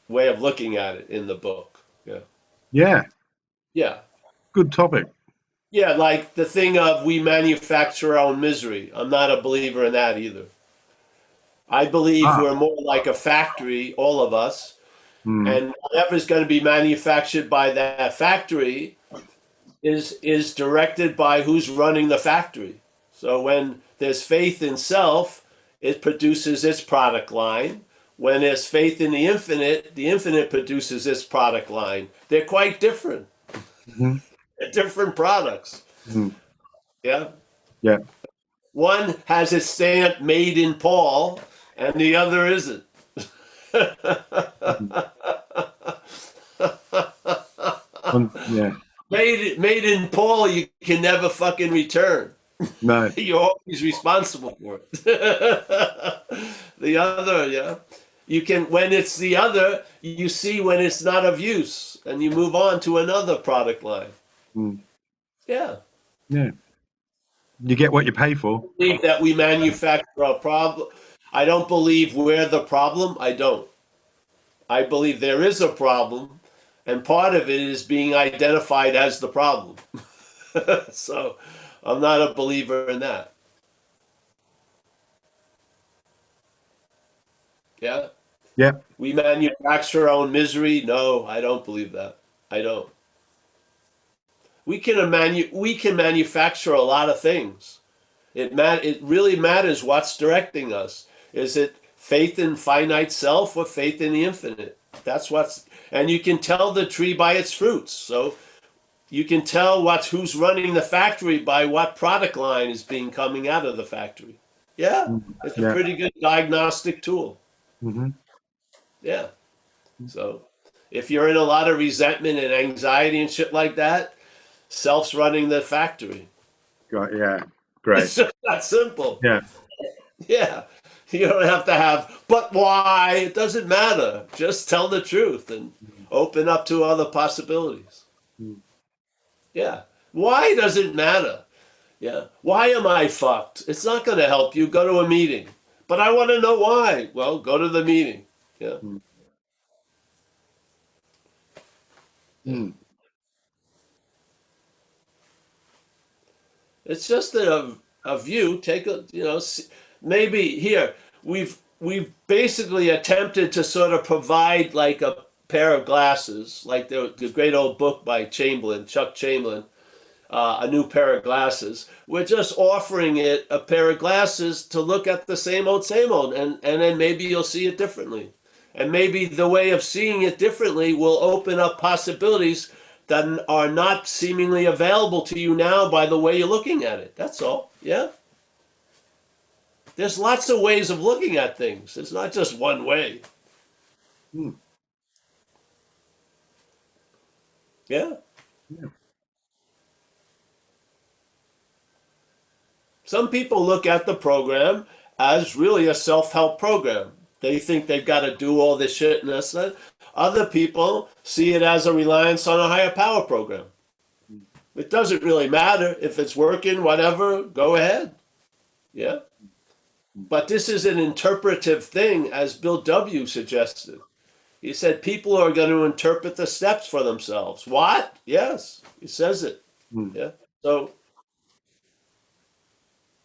way of looking at it in the book. Yeah.
Yeah.
Yeah.
Good topic.
Yeah, like the thing of we manufacture our own misery. I'm not a believer in that either. I believe
Ah.
we're more like a factory, all of us,
Mm.
and whatever's going to be manufactured by that factory is directed by who's running the factory. So when there's faith in self, it produces its product line. When there's faith in the infinite produces its product line. They're quite different.
Hmm.
They're different products.
Mm.
Yeah.
Yeah.
One has its stamp made in Paul, and the other isn't.
Mm. Yeah.
Made in Paul, you can never fucking return.
No.
You're always responsible for it. The other, yeah. You can, when it's the other, you see when it's not of use, and you move on to another product line.
Mm.
Yeah.
Yeah. You get what you pay for.
I believe that we manufacture a problem. I don't believe we're the problem. I don't. I believe there is a problem, and part of it is being identified as the problem. So I'm not a believer in that. Yeah.
Yeah.
We manufacture our own misery. No, I don't believe that. I don't. We can manufacture a lot of things. It really matters what's directing us. Is it faith in finite self or faith in the infinite? And you can tell the tree by its fruits. So you can tell who's running the factory by what product line is being coming out of the factory. Yeah,
Mm.
it's a
Yeah.
pretty good diagnostic tool.
Hmm.
Yeah. So if you're in a lot of resentment and anxiety and shit like that, self's running the factory.
Yeah. Great.
It's just that simple.
Yeah.
Yeah. You don't have to have, but why? It doesn't matter. Just tell the truth and open up to other possibilities.
Mm.
Yeah. Why doesn't matter? Yeah. Why am I fucked? It's not going to help you. Go to a meeting. But I want to know why. Well, go to the meeting. Yeah.
Mm.
Yeah.
Mm.
It's just a view. Take a, maybe here we've basically attempted to sort of provide like a pair of glasses, like the great old book by Chuck Chamberlain, A New Pair of Glasses. We're just offering it a pair of glasses to look at the same old, and then maybe you'll see it differently. And maybe the way of seeing it differently will open up possibilities that are not seemingly available to you now by the way you're looking at it. That's all. Yeah? There's lots of ways of looking at things. It's not just one way.
Hmm.
Yeah?
Yeah.
Some people look at the program as really a self-help program. They think they've got to do all this shit and this. Other people see it as a reliance on a higher power program. It doesn't really matter if it's working, whatever, go ahead. Yeah? But this is an interpretive thing, as Bill W. suggested. He said people are going to interpret the steps for themselves. What? Yes, he says it.
Hmm.
Yeah. So,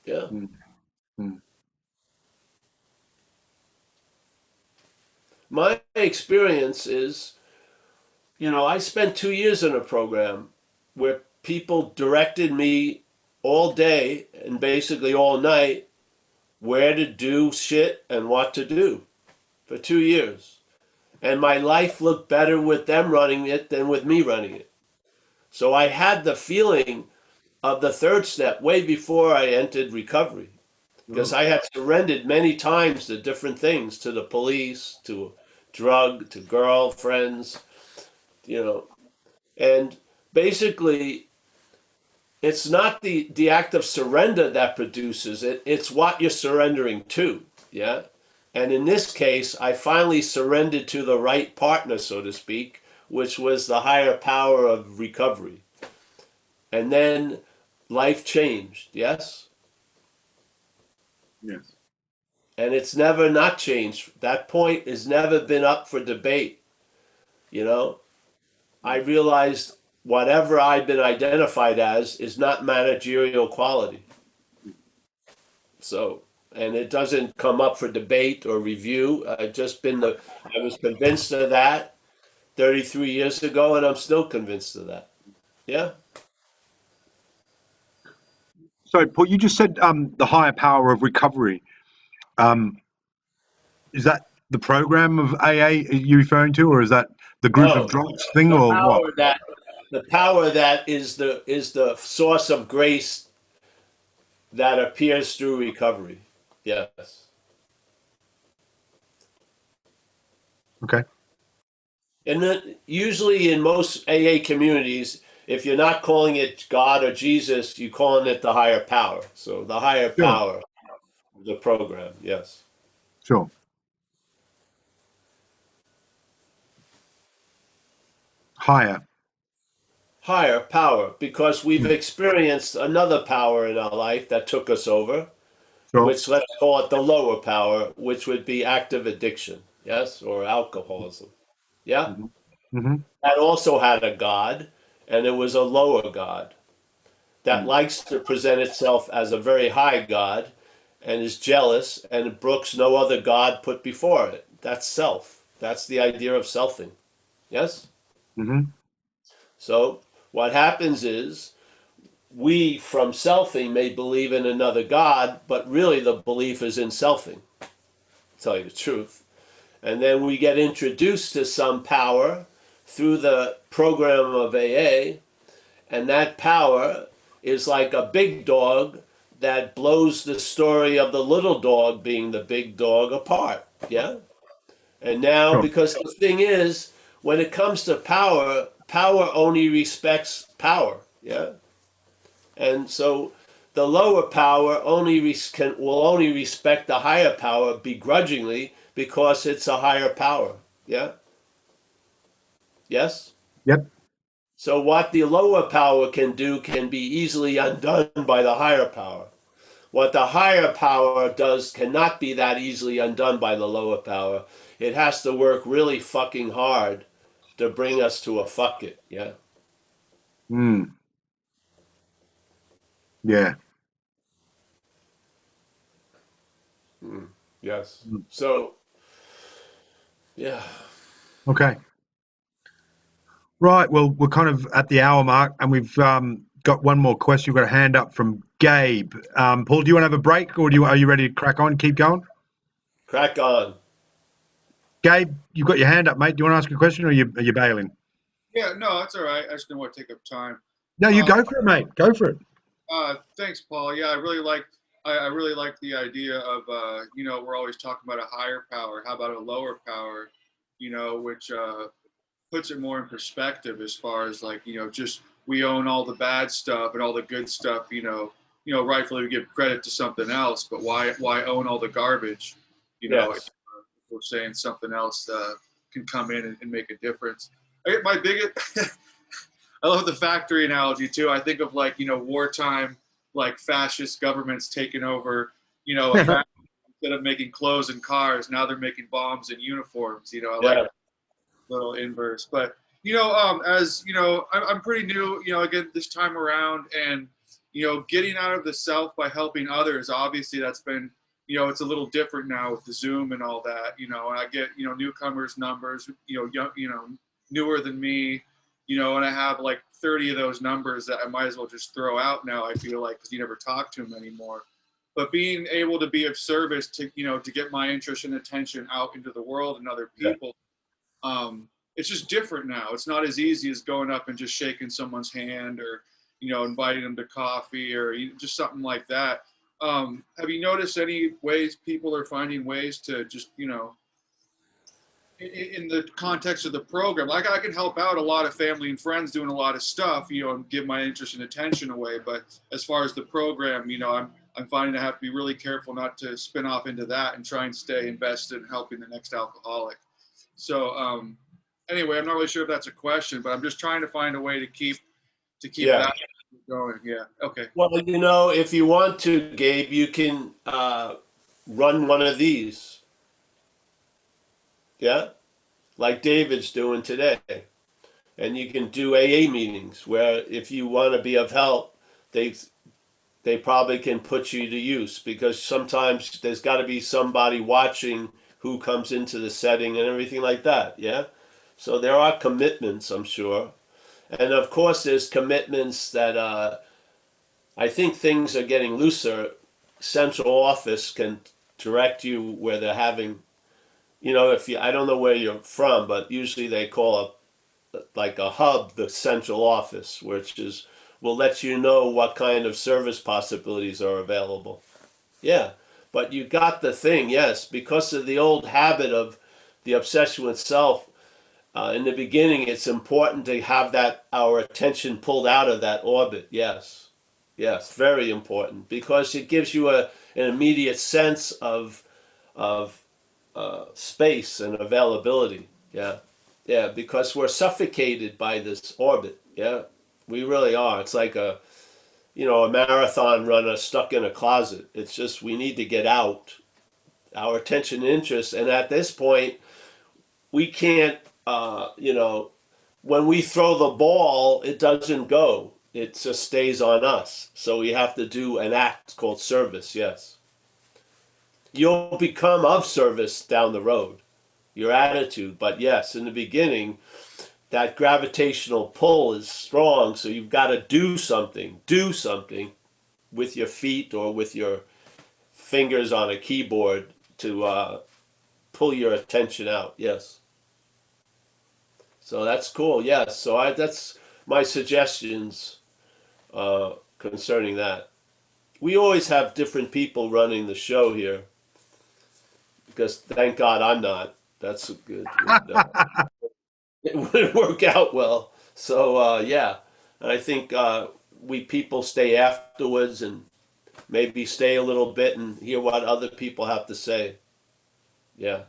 yeah.
Hmm. Hmm.
My experience is, I spent 2 years in a program where people directed me all day and basically all night where to do shit and what to do for 2 years. And my life looked better with them running it than with me running it. So I had the feeling of the third step way before I entered recovery, because
Oh.
I had surrendered many times to different things, to the police, to drug, to girlfriends, and basically it's not the act of surrender that produces it, it's what you're surrendering to. Yeah. And in this case, I finally surrendered to the right partner, so to speak, which was the higher power of recovery. And then life changed. Yes.
Yes.
And it's never not changed. That point has never been up for debate. I realized whatever I've been identified as is not managerial quality. So, and it doesn't come up for debate or review. I was convinced of that 33 years ago, and I'm still convinced of that. Yeah.
So, Paul, you just said the higher power of recovery. Um, is that the program of AA are you referring to, or is that the group of
No,
drunks thing,
the
or what?
power that the power that is the source of grace that appears through recovery. Yes.
Okay.
And then usually in most AA communities, if you're not calling it God or Jesus, you're calling it the higher power. So the higher
Sure.
power of the program, yes.
Sure. Higher.
Higher power, because we've
Hmm.
experienced another power in our life that took us over,
Sure.
which let's call it the lower power, which would be active addiction, yes, or alcoholism. Yeah?
Hmm. Hmm.
That also had a God, and it was a lower God that likes to present itself as a very high God and is jealous and brooks no other God put before it. That's self. That's the idea of selfing. Yes?
Hmm.
So what happens is we from selfing may believe in another God, but really the belief is in selfing, to tell you the truth. And then we get introduced to some power through the program of AA, and that power is like a big dog that blows the story of the little dog being the big dog apart. Yeah? And now,
Sure.
because the thing is, when it comes to power, power only respects power. Yeah? And so the lower power will only respect the higher power begrudgingly because it's a higher power. Yeah? Yes?
Yep.
So what the lower power can do can be easily undone by the higher power. What the higher power does cannot be that easily undone by the lower power. It has to work really fucking hard to bring us to a fuck it. Yeah?
Mm. Yeah.
Mm. Yes.
Mm.
So, yeah.
Okay. Right. Well, we're kind of at the hour mark, and we've got one more question. We've got a hand up from Gabe. Paul, do you want to have a break, or are you ready to crack on? Keep going.
Crack on.
Gabe, you've got your hand up, mate. Do you want to ask a question, or are you bailing?
Yeah, no, that's all right. I just didn't want to take up time.
No, you go for it, mate. Go for it.
Thanks, Paul. Yeah, I really like the idea of we're always talking about a higher power. How about a lower power? Which puts it more in perspective as far as like just we own all the bad stuff and all the good stuff. Rightfully we give credit to something else, but why own all the garbage?
Yes.
If we're saying something else can come in and make a difference. My biggest I love the factory analogy too. I think of like, wartime, like fascist governments taking over, a factory. Instead of making clothes and cars, now they're making bombs and uniforms. I like a little inverse. But, I'm pretty new, again, this time around, and, getting out of the self by helping others, obviously that's been, it's a little different now with the Zoom and all that, and I get, newcomers numbers, newer than me, and I have like 30 of those numbers that I might as well just throw out now, I feel like, because you never talk to them anymore. But being able to be of service to, to get my interest and attention out into the world and other people, it's just different now. It's not as easy as going up and just shaking someone's hand or, inviting them to coffee or just something like that. Have you noticed any ways people are finding ways to just, in the context of the program, like I can help out a lot of family and friends doing a lot of stuff, and give my interest and attention away. But as far as the program, I'm finding I have to be really careful not to spin off into that and try and stay invested in helping the next alcoholic. So anyway, I'm not really sure if that's a question, but I'm just trying to find a way to keep that going. Yeah. Okay.
Well, if you want to, Gabe, you can run one of these. Yeah, like David's doing today. And you can do AA meetings where if you want to be of help, they probably can put you to use, because sometimes there's got to be somebody watching who comes into the setting and everything like that. Yeah. So there are commitments, I'm sure. And of course there's commitments that I think things are getting looser. Central office can direct you where they're having, I don't know where you're from, but usually they call like a hub, the central office, which will let you know what kind of service possibilities are available. Yeah, but you got the thing, yes, because of the old habit of the obsession with self. In the beginning, it's important to have our attention pulled out of that orbit. Yes, very important, because it gives you an immediate sense of space and availability. Yeah, because we're suffocated by this orbit. Yeah, we really are. It's like a marathon runner stuck in a closet. It's just we need to get out. Our attention and interest, and at this point, we can't. When we throw the ball, it doesn't go. It just stays on us. So we have to do an act called service. Yes. You'll become of service down the road, your attitude. But yes, in the beginning, that gravitational pull is strong. So you've got to do something with your feet or with your fingers on a keyboard to pull your attention out. Yes. So that's cool. Yes. So that's my suggestions concerning that. We always have different people running the show here, because thank God I'm not. That's good. It wouldn't work out well. So yeah, and I think we people stay afterwards and maybe stay a little bit and hear what other people have to say. Yeah.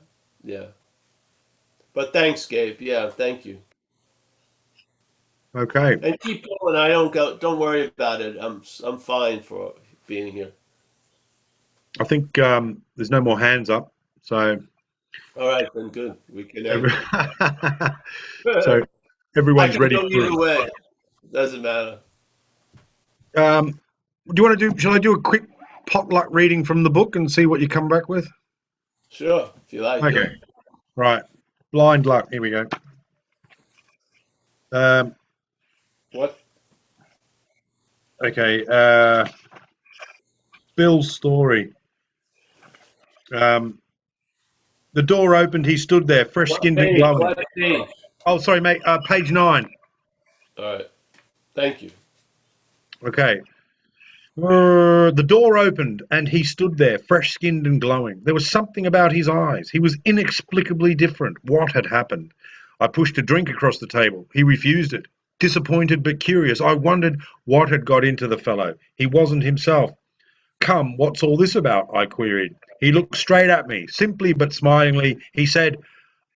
But thanks, Gabe. Yeah, thank you.
Okay.
And keep going. Don't worry about it. I'm fine for being here.
I think there's no more hands up, so.
All right, then good. We can end.
So everyone's
I can
ready
go either way. Doesn't matter.
Do you want to do? Shall I do a quick potluck reading from the book and see what you come back with?
Sure, if you like.
Okay.
Yeah.
Right. Blind luck. Here we go. Um,
What?
okay. Bill's story. Um, the door opened. He stood there,
What
fresh-skinned and
page?
glowing.
What page?
Oh, sorry, mate. Page 9.
All right. Thank you.
Okay. The door opened and he stood there, fresh skinned and glowing. There was something about his eyes. He was inexplicably different. What had happened? I pushed a drink across the table. He refused it. Disappointed but curious, I wondered what had got into the fellow. He wasn't himself. Come, what's all this about? I queried. He looked straight at me, simply but smilingly. He said,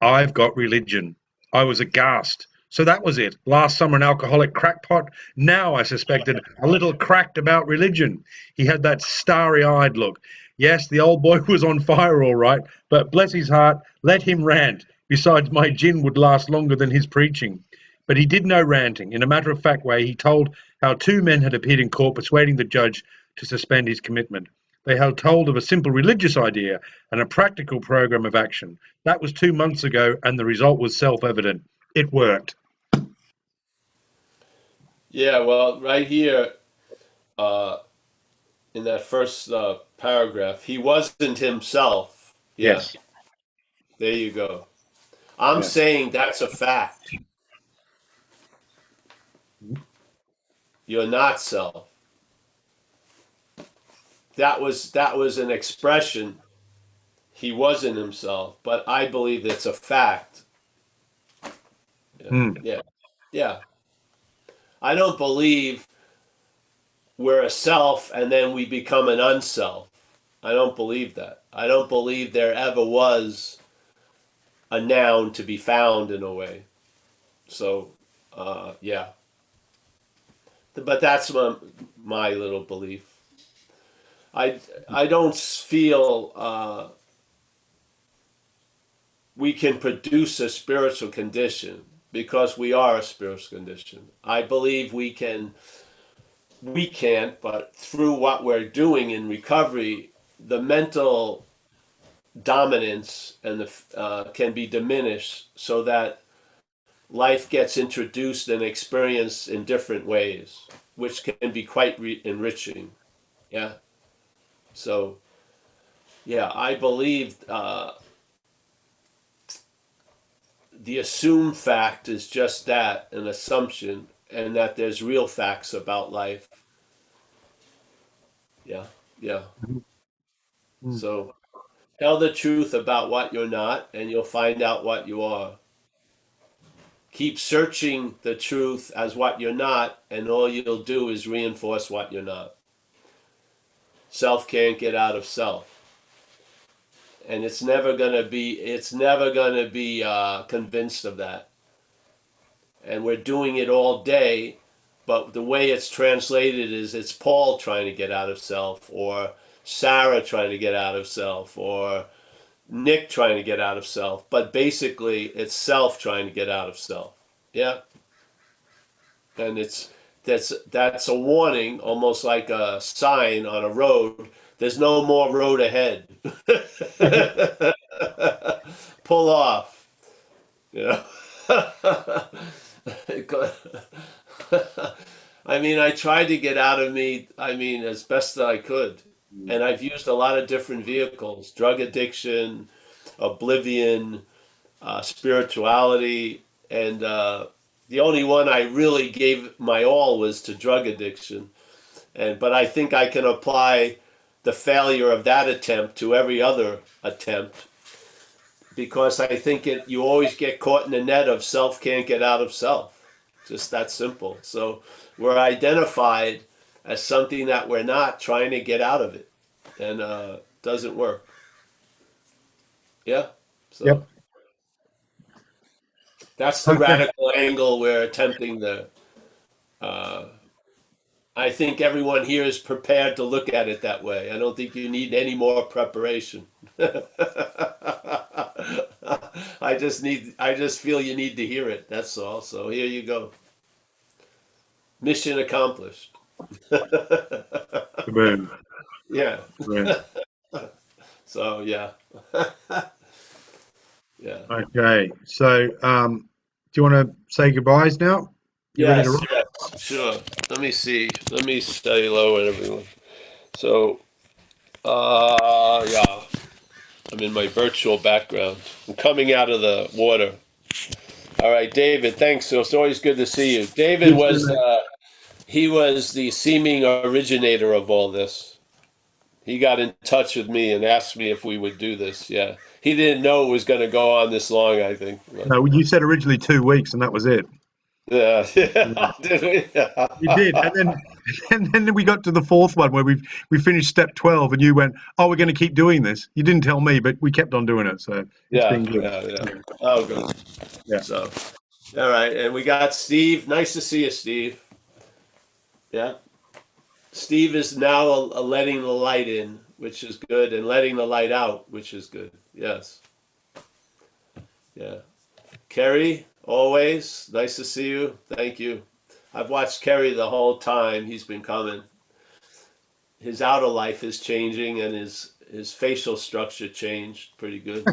I've got religion. I was aghast. So that was it. Last summer, an alcoholic crackpot. Now, I suspected, a little cracked about religion. He had that starry eyed look. Yes, the old boy was on fire, all right, but bless his heart, let him rant. Besides, my gin would last longer than his preaching. But he did no ranting. In a matter of fact way, he told how 2 men had appeared in court persuading the judge to suspend his commitment. They held told of a simple religious idea and a practical program of action. That was 2 months ago, and the result was self-evident. It worked.
Yeah, well, right here, uh, in that first paragraph, he wasn't himself. Yeah,
Yes.
there you go. I'm
Yeah.
saying that's a fact. You're not self. That was an expression. He wasn't himself, but I believe it's a fact. Yeah,
Mm.
yeah, yeah. I don't believe we're a self and then we become an unself. I don't believe that. I don't believe there ever was a noun to be found in a way. So, yeah. But that's my little belief. I I don't feel we can produce a spiritual condition because we are a spiritual condition. I believe we can. We can't, but through what we're doing in recovery, the mental dominance and the can be diminished so that life gets introduced and experienced in different ways, which can be quite enriching. Yeah. So, yeah, I believe the assumed fact is just that, an assumption, and that there's real facts about life. Yeah. Yeah.
Mm.
So, tell the truth about what you're not, and you'll find out what you are. Keep searching the truth as what you're not, and all you'll do is reinforce what you're not. Self can't get out of self, and it's never gonna be. It's never gonna be convinced of that. And we're doing it all day, but the way it's translated is it's Paul trying to get out of self, or Sarah trying to get out of self, or Nick trying to get out of self. But basically, it's self trying to get out of self. Yeah. And that's a warning, almost like a sign on a road. There's no more road ahead. Pull off. You know. I mean, I tried to get out of me. I mean, as best that I could, and I've used a lot of different vehicles: drug addiction, oblivion, spirituality, and the only one I really gave my all was to drug addiction. But I think I can apply the failure of that attempt to every other attempt because I think you always get caught in the net of self can't get out of self. Just that simple. So we're identified as something that we're not trying to get out of it, and doesn't work. Yeah. So
Yep.
that's the
Okay.
radical angle we're attempting to. Uh, I think everyone here is prepared to look at it that way. I don't think you need any more preparation. I just feel you need to hear it. That's all. So here you go. Mission accomplished.
Boom.
Yeah.
Yeah.
So yeah. Yeah.
Okay. So you want to say goodbyes now? You ready to
Yes,
roll?
yes, sure. Let me see. Let me say hello to everyone. So, yeah, I'm in my virtual background. I'm coming out of the water. All right, David, thanks. So it's always good to see you. David
You too,
was,
mate.
he was the seeming originator of all this. He got in touch with me and asked me if we would do this. Yeah. He didn't know it was going to go on this long, I think. But,
No, you said originally 2 weeks, and that was it.
yeah.
Yeah.
Did we?
You did, and then and then we got to the fourth one where we finished step 12, and you went, "Oh, we're going to keep doing this." You didn't tell me, but we kept on doing it, so it's
Yeah,
been good.
yeah, yeah.
Yeah,
Oh, good.
yeah.
So, all right. And we got Steve. Nice to see you, Steve. Yeah. Steve is now letting the light in, which is good, and letting the light out, which is good. Yes. Yeah. Kerry, always nice to see you. Thank you. I've watched Kerry the whole time he's been coming. His outer life is changing, and his facial structure changed pretty good.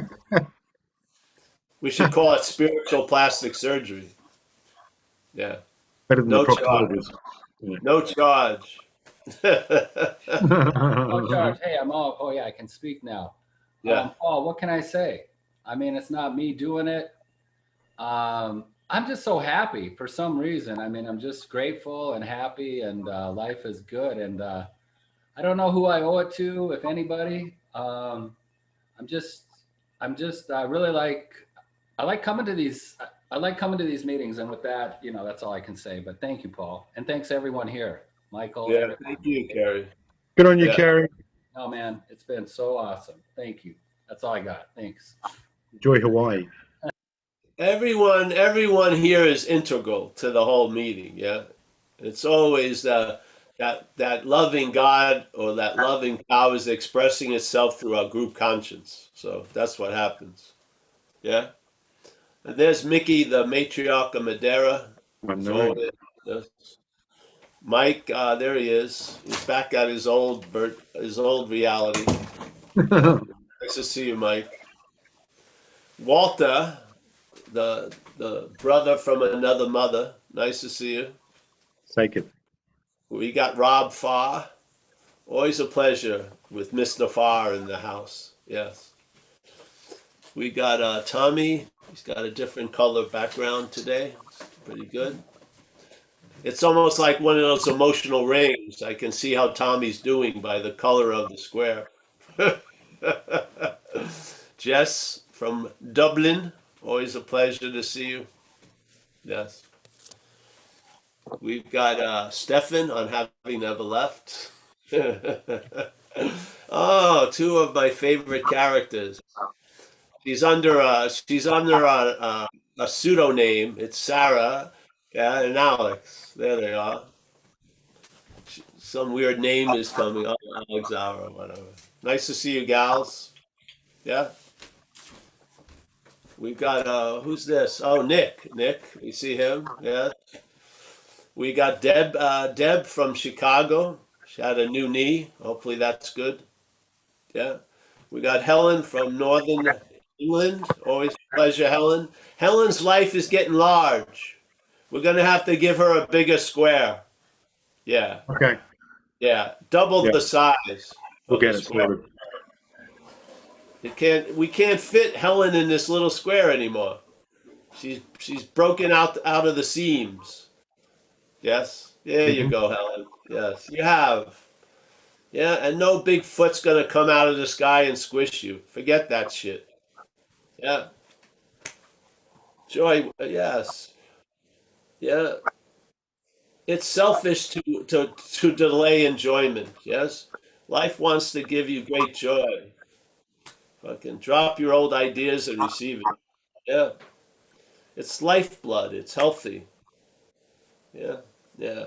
We should call it spiritual plastic surgery. Yeah.
Better than the
No charge.
proctologist. Yeah.
No charge.
Oh, Charles, hey, I'm all, oh yeah, I can speak now.
Yeah.
Oh, what can I say? I mean, it's not me doing it. I'm just so happy for some reason. I mean, I'm just grateful and happy, and life is good. And I don't know who I owe it to, if anybody. I'm just, really like, I like coming to these. I like coming to these meetings, and with that, that's all I can say. But thank you, Paul, and thanks everyone here, Michael.
Yeah.
Everyone.
Thank you, Kerry.
Good on you,
Yeah.
Kerry.
Oh man, it's been so awesome. Thank you. That's all I got. Thanks.
Enjoy Hawaii.
Everyone here is integral to the whole meeting. Yeah. It's always that loving God or that loving power is expressing itself through our group conscience. So that's what happens. Yeah. And there's Mickey, the matriarch of Madeira.
I
As
know.
always. Yes. Mike, there he is. He's back at his old reality. Yeah. Nice to see you, Mike. Walter, the brother from another mother. Nice to see you.
Take it.
We got Rob Farr. Always a pleasure with Mr. Farr in the house. Yes. We got Tommy. He's got a different color background today. Pretty good. It's almost like one of those emotional rings. I can see how Tommy's doing by the color of the square. Jess from Dublin. Always a pleasure to see you. Yes. We've got Stefan on Having Never Left. Oh, two of my favorite characters. She's under a pseudonym. It's Sarah, yeah, and Alex. There they are. Some weird name is coming up, Alex Zara or whatever. Nice to see you, gals. Yeah. We've got who's this? Oh, Nick. Nick, you see him? Yeah. We got Deb from Chicago. She had a new knee. Hopefully that's good. Yeah. We got Helen from Northern England. Always a pleasure, Helen. Helen's life is getting large. We're gonna have to give her a bigger square. Yeah.
Okay.
Yeah. Double
Yeah.
the size
We'll
of the
get it
square.
sorted.
We can't fit Helen in this little square anymore. She's broken out of the seams. Yes. There you
Mhm.
go, Helen. Yes, you have. Yeah, and no big foot's gonna come out of the sky and squish you. Forget that shit. Yeah. Joy, yes. Yeah. It's selfish to delay enjoyment, yes? Life wants to give you great joy. Fucking drop your old ideas and receive it. Yeah. It's lifeblood. It's healthy. Yeah. Yeah.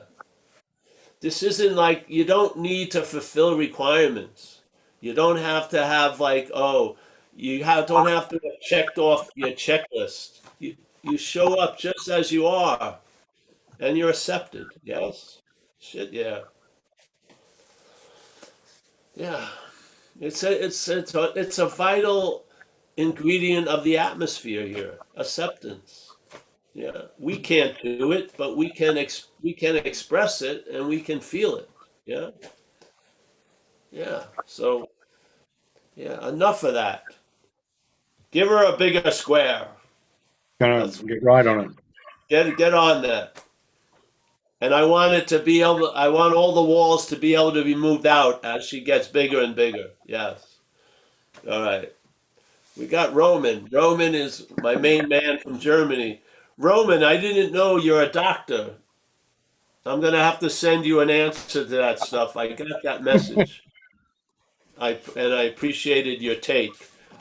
This isn't like you don't need to fulfill requirements. You don't have to have like, oh, don't have to have checked off your checklist. You show up just as you are and you're accepted. Yes? Shit, yeah. Yeah. It's a vital ingredient of the atmosphere here. Acceptance. Yeah, we can't do it, but we can express it and we can feel it. Yeah, yeah. So yeah, enough of that. Give her a bigger square.
Gonna
That's
get right on it.
get on that. And I want it to be able. I want all the walls to be able to be moved out as she gets bigger and bigger. Yes. All right. We got Roman. Roman is my main man from Germany. Roman, I didn't know you're a doctor. I'm gonna have to send you an answer to that stuff. I got that message. I appreciated your take.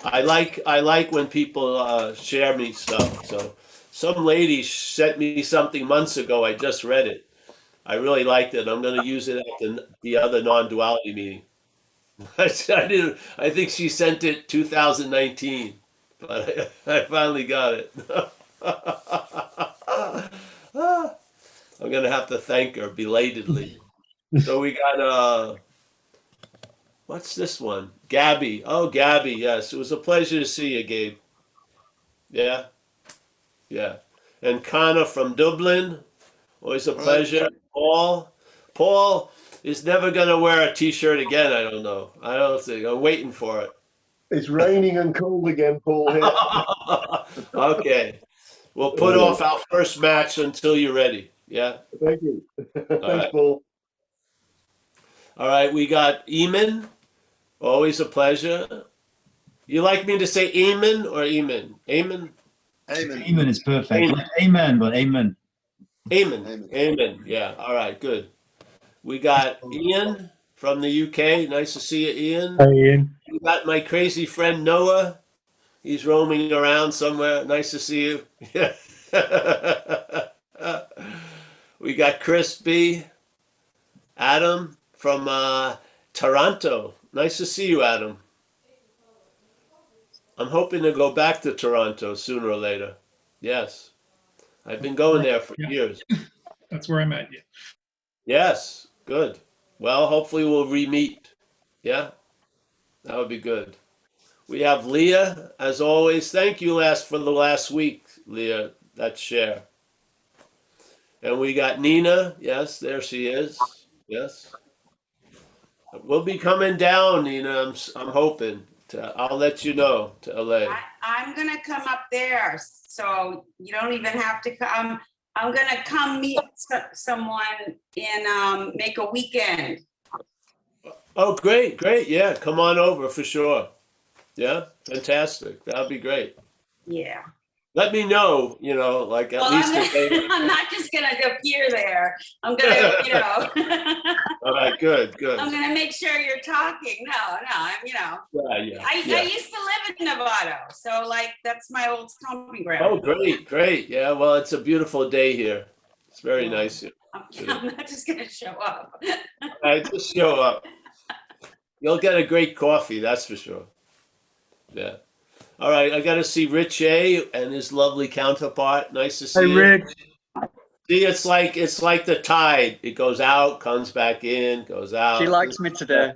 I like when people share me stuff. So some lady sent me something months ago. I just read it. I really liked it. I'm going to use it at the other non-duality meeting. I didn't. I think she sent it 2019, but I finally got it. I'm going to have to thank her belatedly. So we got what's this one? Gabby. Oh, Gabby. Yes, it was a pleasure to see you, Gabe. Yeah, yeah. And Connor from Dublin. Always a pleasure. Paul. Paul is never going to wear a T-shirt again. I don't know. I don't think. I'm waiting for it.
It's raining and cold again, Paul. Here.
Okay. We'll put off our first match until you're ready. Yeah.
Thank you. Thanks,
right.
Paul.
All right. We got Eamon. Always a pleasure. You like me to say Eamon or Eamon? Eamon?
Amen is perfect. Amen, but amen.
Amen. Amen. Yeah. All right. Good. We got Ian from the UK. Nice to see you, Ian.
Hey, Ian.
We got my crazy friend Noah. He's roaming around somewhere. Nice to see you. We got Chris B. Adam from Toronto. Nice to see you, Adam. I'm hoping to go back to Toronto sooner or later. Yes. I've been going there for years.
That's where I met you.
Yes. Good. Well, hopefully we'll re-meet. Yeah. That would be good. We have Leah, as always. Thank you for the last week, Leah. That share. And we got Nina. Yes, there she is. Yes. We'll be coming down, Nina. I'm hoping. I'll let you know to LA.
I'm gonna come up there, so you don't even have to come. I'm gonna come meet someone and make a weekend.
Oh, great, great. Yeah, come on over for sure. Yeah, fantastic. That'll be great.
Yeah.
Let me know, like at least a day.
I'm not just gonna appear there. I'm gonna,
All right, good.
I'm gonna make sure you're talking. No, I'm,
Yeah.
I used to live in Nevada, so like that's my old stomping ground.
Oh, great. Yeah, well, it's a beautiful day here. It's very nice here.
I'm not just gonna show up.
All right, just show up. You'll get a great coffee, that's for sure. Yeah. All right, I got to see Rich A and his lovely counterpart. Nice to see you.
Hey, Rich.
See, it's like the tide. It goes out, comes back in, goes out.
She likes me today.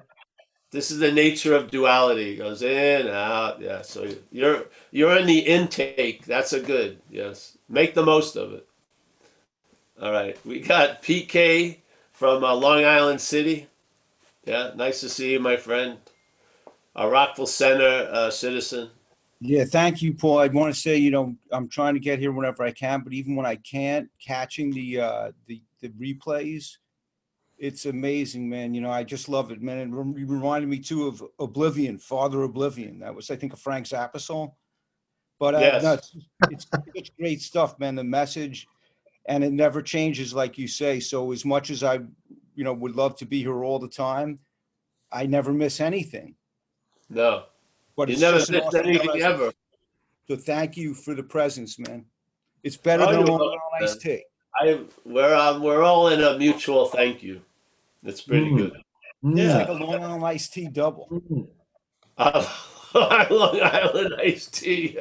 This is the nature of duality. It goes in, out. Yeah. So you're in the intake. That's a good. Yes. Make the most of it. All right. We got PK from Long Island City. Yeah. Nice to see you, my friend. A Rockville Center citizen.
Yeah, thank you, Paul. I want to say, I'm trying to get here whenever I can, but even when I can't, catching the replays, it's amazing, man. I just love it, man. It reminded me too of Oblivion, Father Oblivion. That was, I think, a Frank Zappa song. But
yes.
No, it's great stuff, man. The message, and it never changes, like you say. So as much as I, would love to be here all the time, I never miss anything.
No.
But
you
it's
never
just
missed anything ever.
So thank you for the presence, man. It's better than a Long Island iced tea.
We're all in a mutual thank you. It's pretty good.
It's like a Long Island iced tea double.
Long Island iced tea.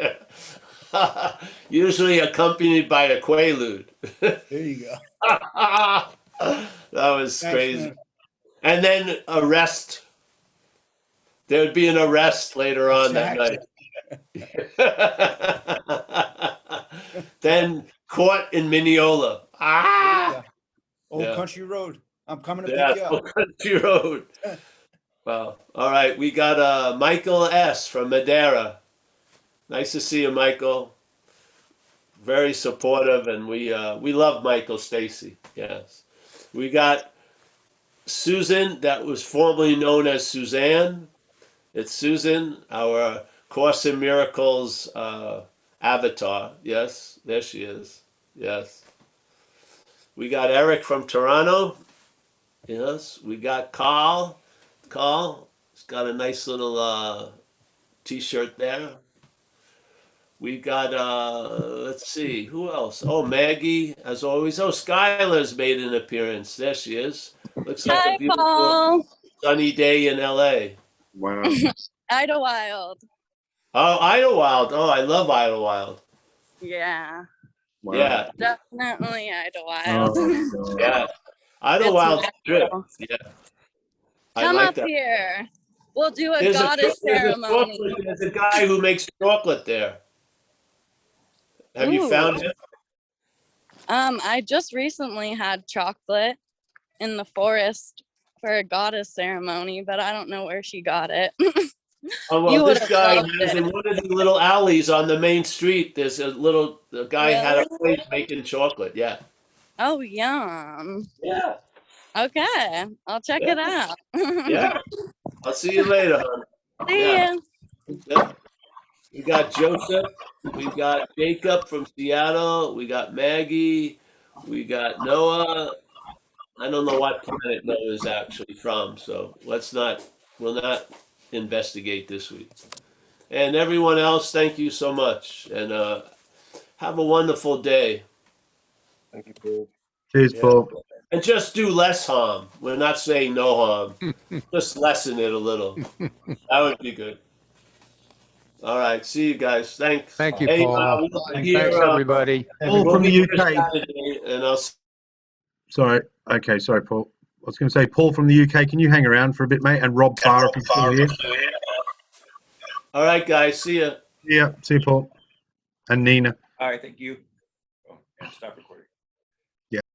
Usually accompanied by a Quaalude.
There you go.
That was crazy. Man. And then a rest. There would be an arrest later on that night. Then caught in Mineola. Ah!
Yeah. Old
Yeah.
Country Road. I'm coming to
Yeah,
pick you up.
Country Road. Well, all right. We got Michael S. from Madeira. Nice to see you, Michael. Very supportive, and we love Michael Stacy. Yes. We got Susan, that was formerly known as Suzanne. It's Susan, our Course in Miracles avatar. Yes, there she is. Yes. We got Eric from Toronto. Yes. We got Carl. Carl, he's got a nice little t-shirt there. We got let's see, who else? Oh, Maggie, as always. Oh, Skylar's made an appearance. There she is. Looks like
Hi,
a beautiful
Paul.
sunny day in LA.
Wow.
Idlewild.
Oh, Idlewild. Oh, I love Idlewild.
Yeah,
Wow.
Yeah,
definitely Idlewild.
Oh,
yeah. Idlewild
It's
trip.
magical.
Yeah. I
Come
like
up
that.
here. We'll do a
There's
goddess ceremony.
there's a guy who makes chocolate there. Have you
Ooh.
found him?
I just recently had chocolate in the forest for a goddess ceremony, but I don't know where she got it.
Oh,
You
well, this
would've
guy
loved
has
it.
in one of the little alleys on the main street. There's the guy had a
Really?
place making chocolate. Yeah.
Oh, yum.
Yeah.
Okay, I'll check it out.
Yeah. I'll see you later, hon.
See
Yeah.
ya.
Yeah. We got Joseph. We got Jacob from Seattle. We got Maggie. We got Noah. I don't know what planet Noah is actually from, so we'll not investigate this week. And everyone else, thank you so much. And have a wonderful day.
thank you, Paul.
Cheers,
Yeah.
Paul.
And just do less harm. We're not saying no harm. Just lessen it a little. That would be good. All right. See you guys. Thanks.
Thank you,
Hey,
Paul.
we'll be
Thanks,
here,
everybody.
Paul
we'll
from
be
the
here
UK.
Saturday, and I'll
Sorry. Okay, sorry, Paul. I was going to say, Paul from the UK, can you hang around for a bit, mate? And Rob Farr, if he's still here.
All right, guys. See ya.
Yeah, see you, Paul. And Nina.
All right, thank you. Oh, and stop recording.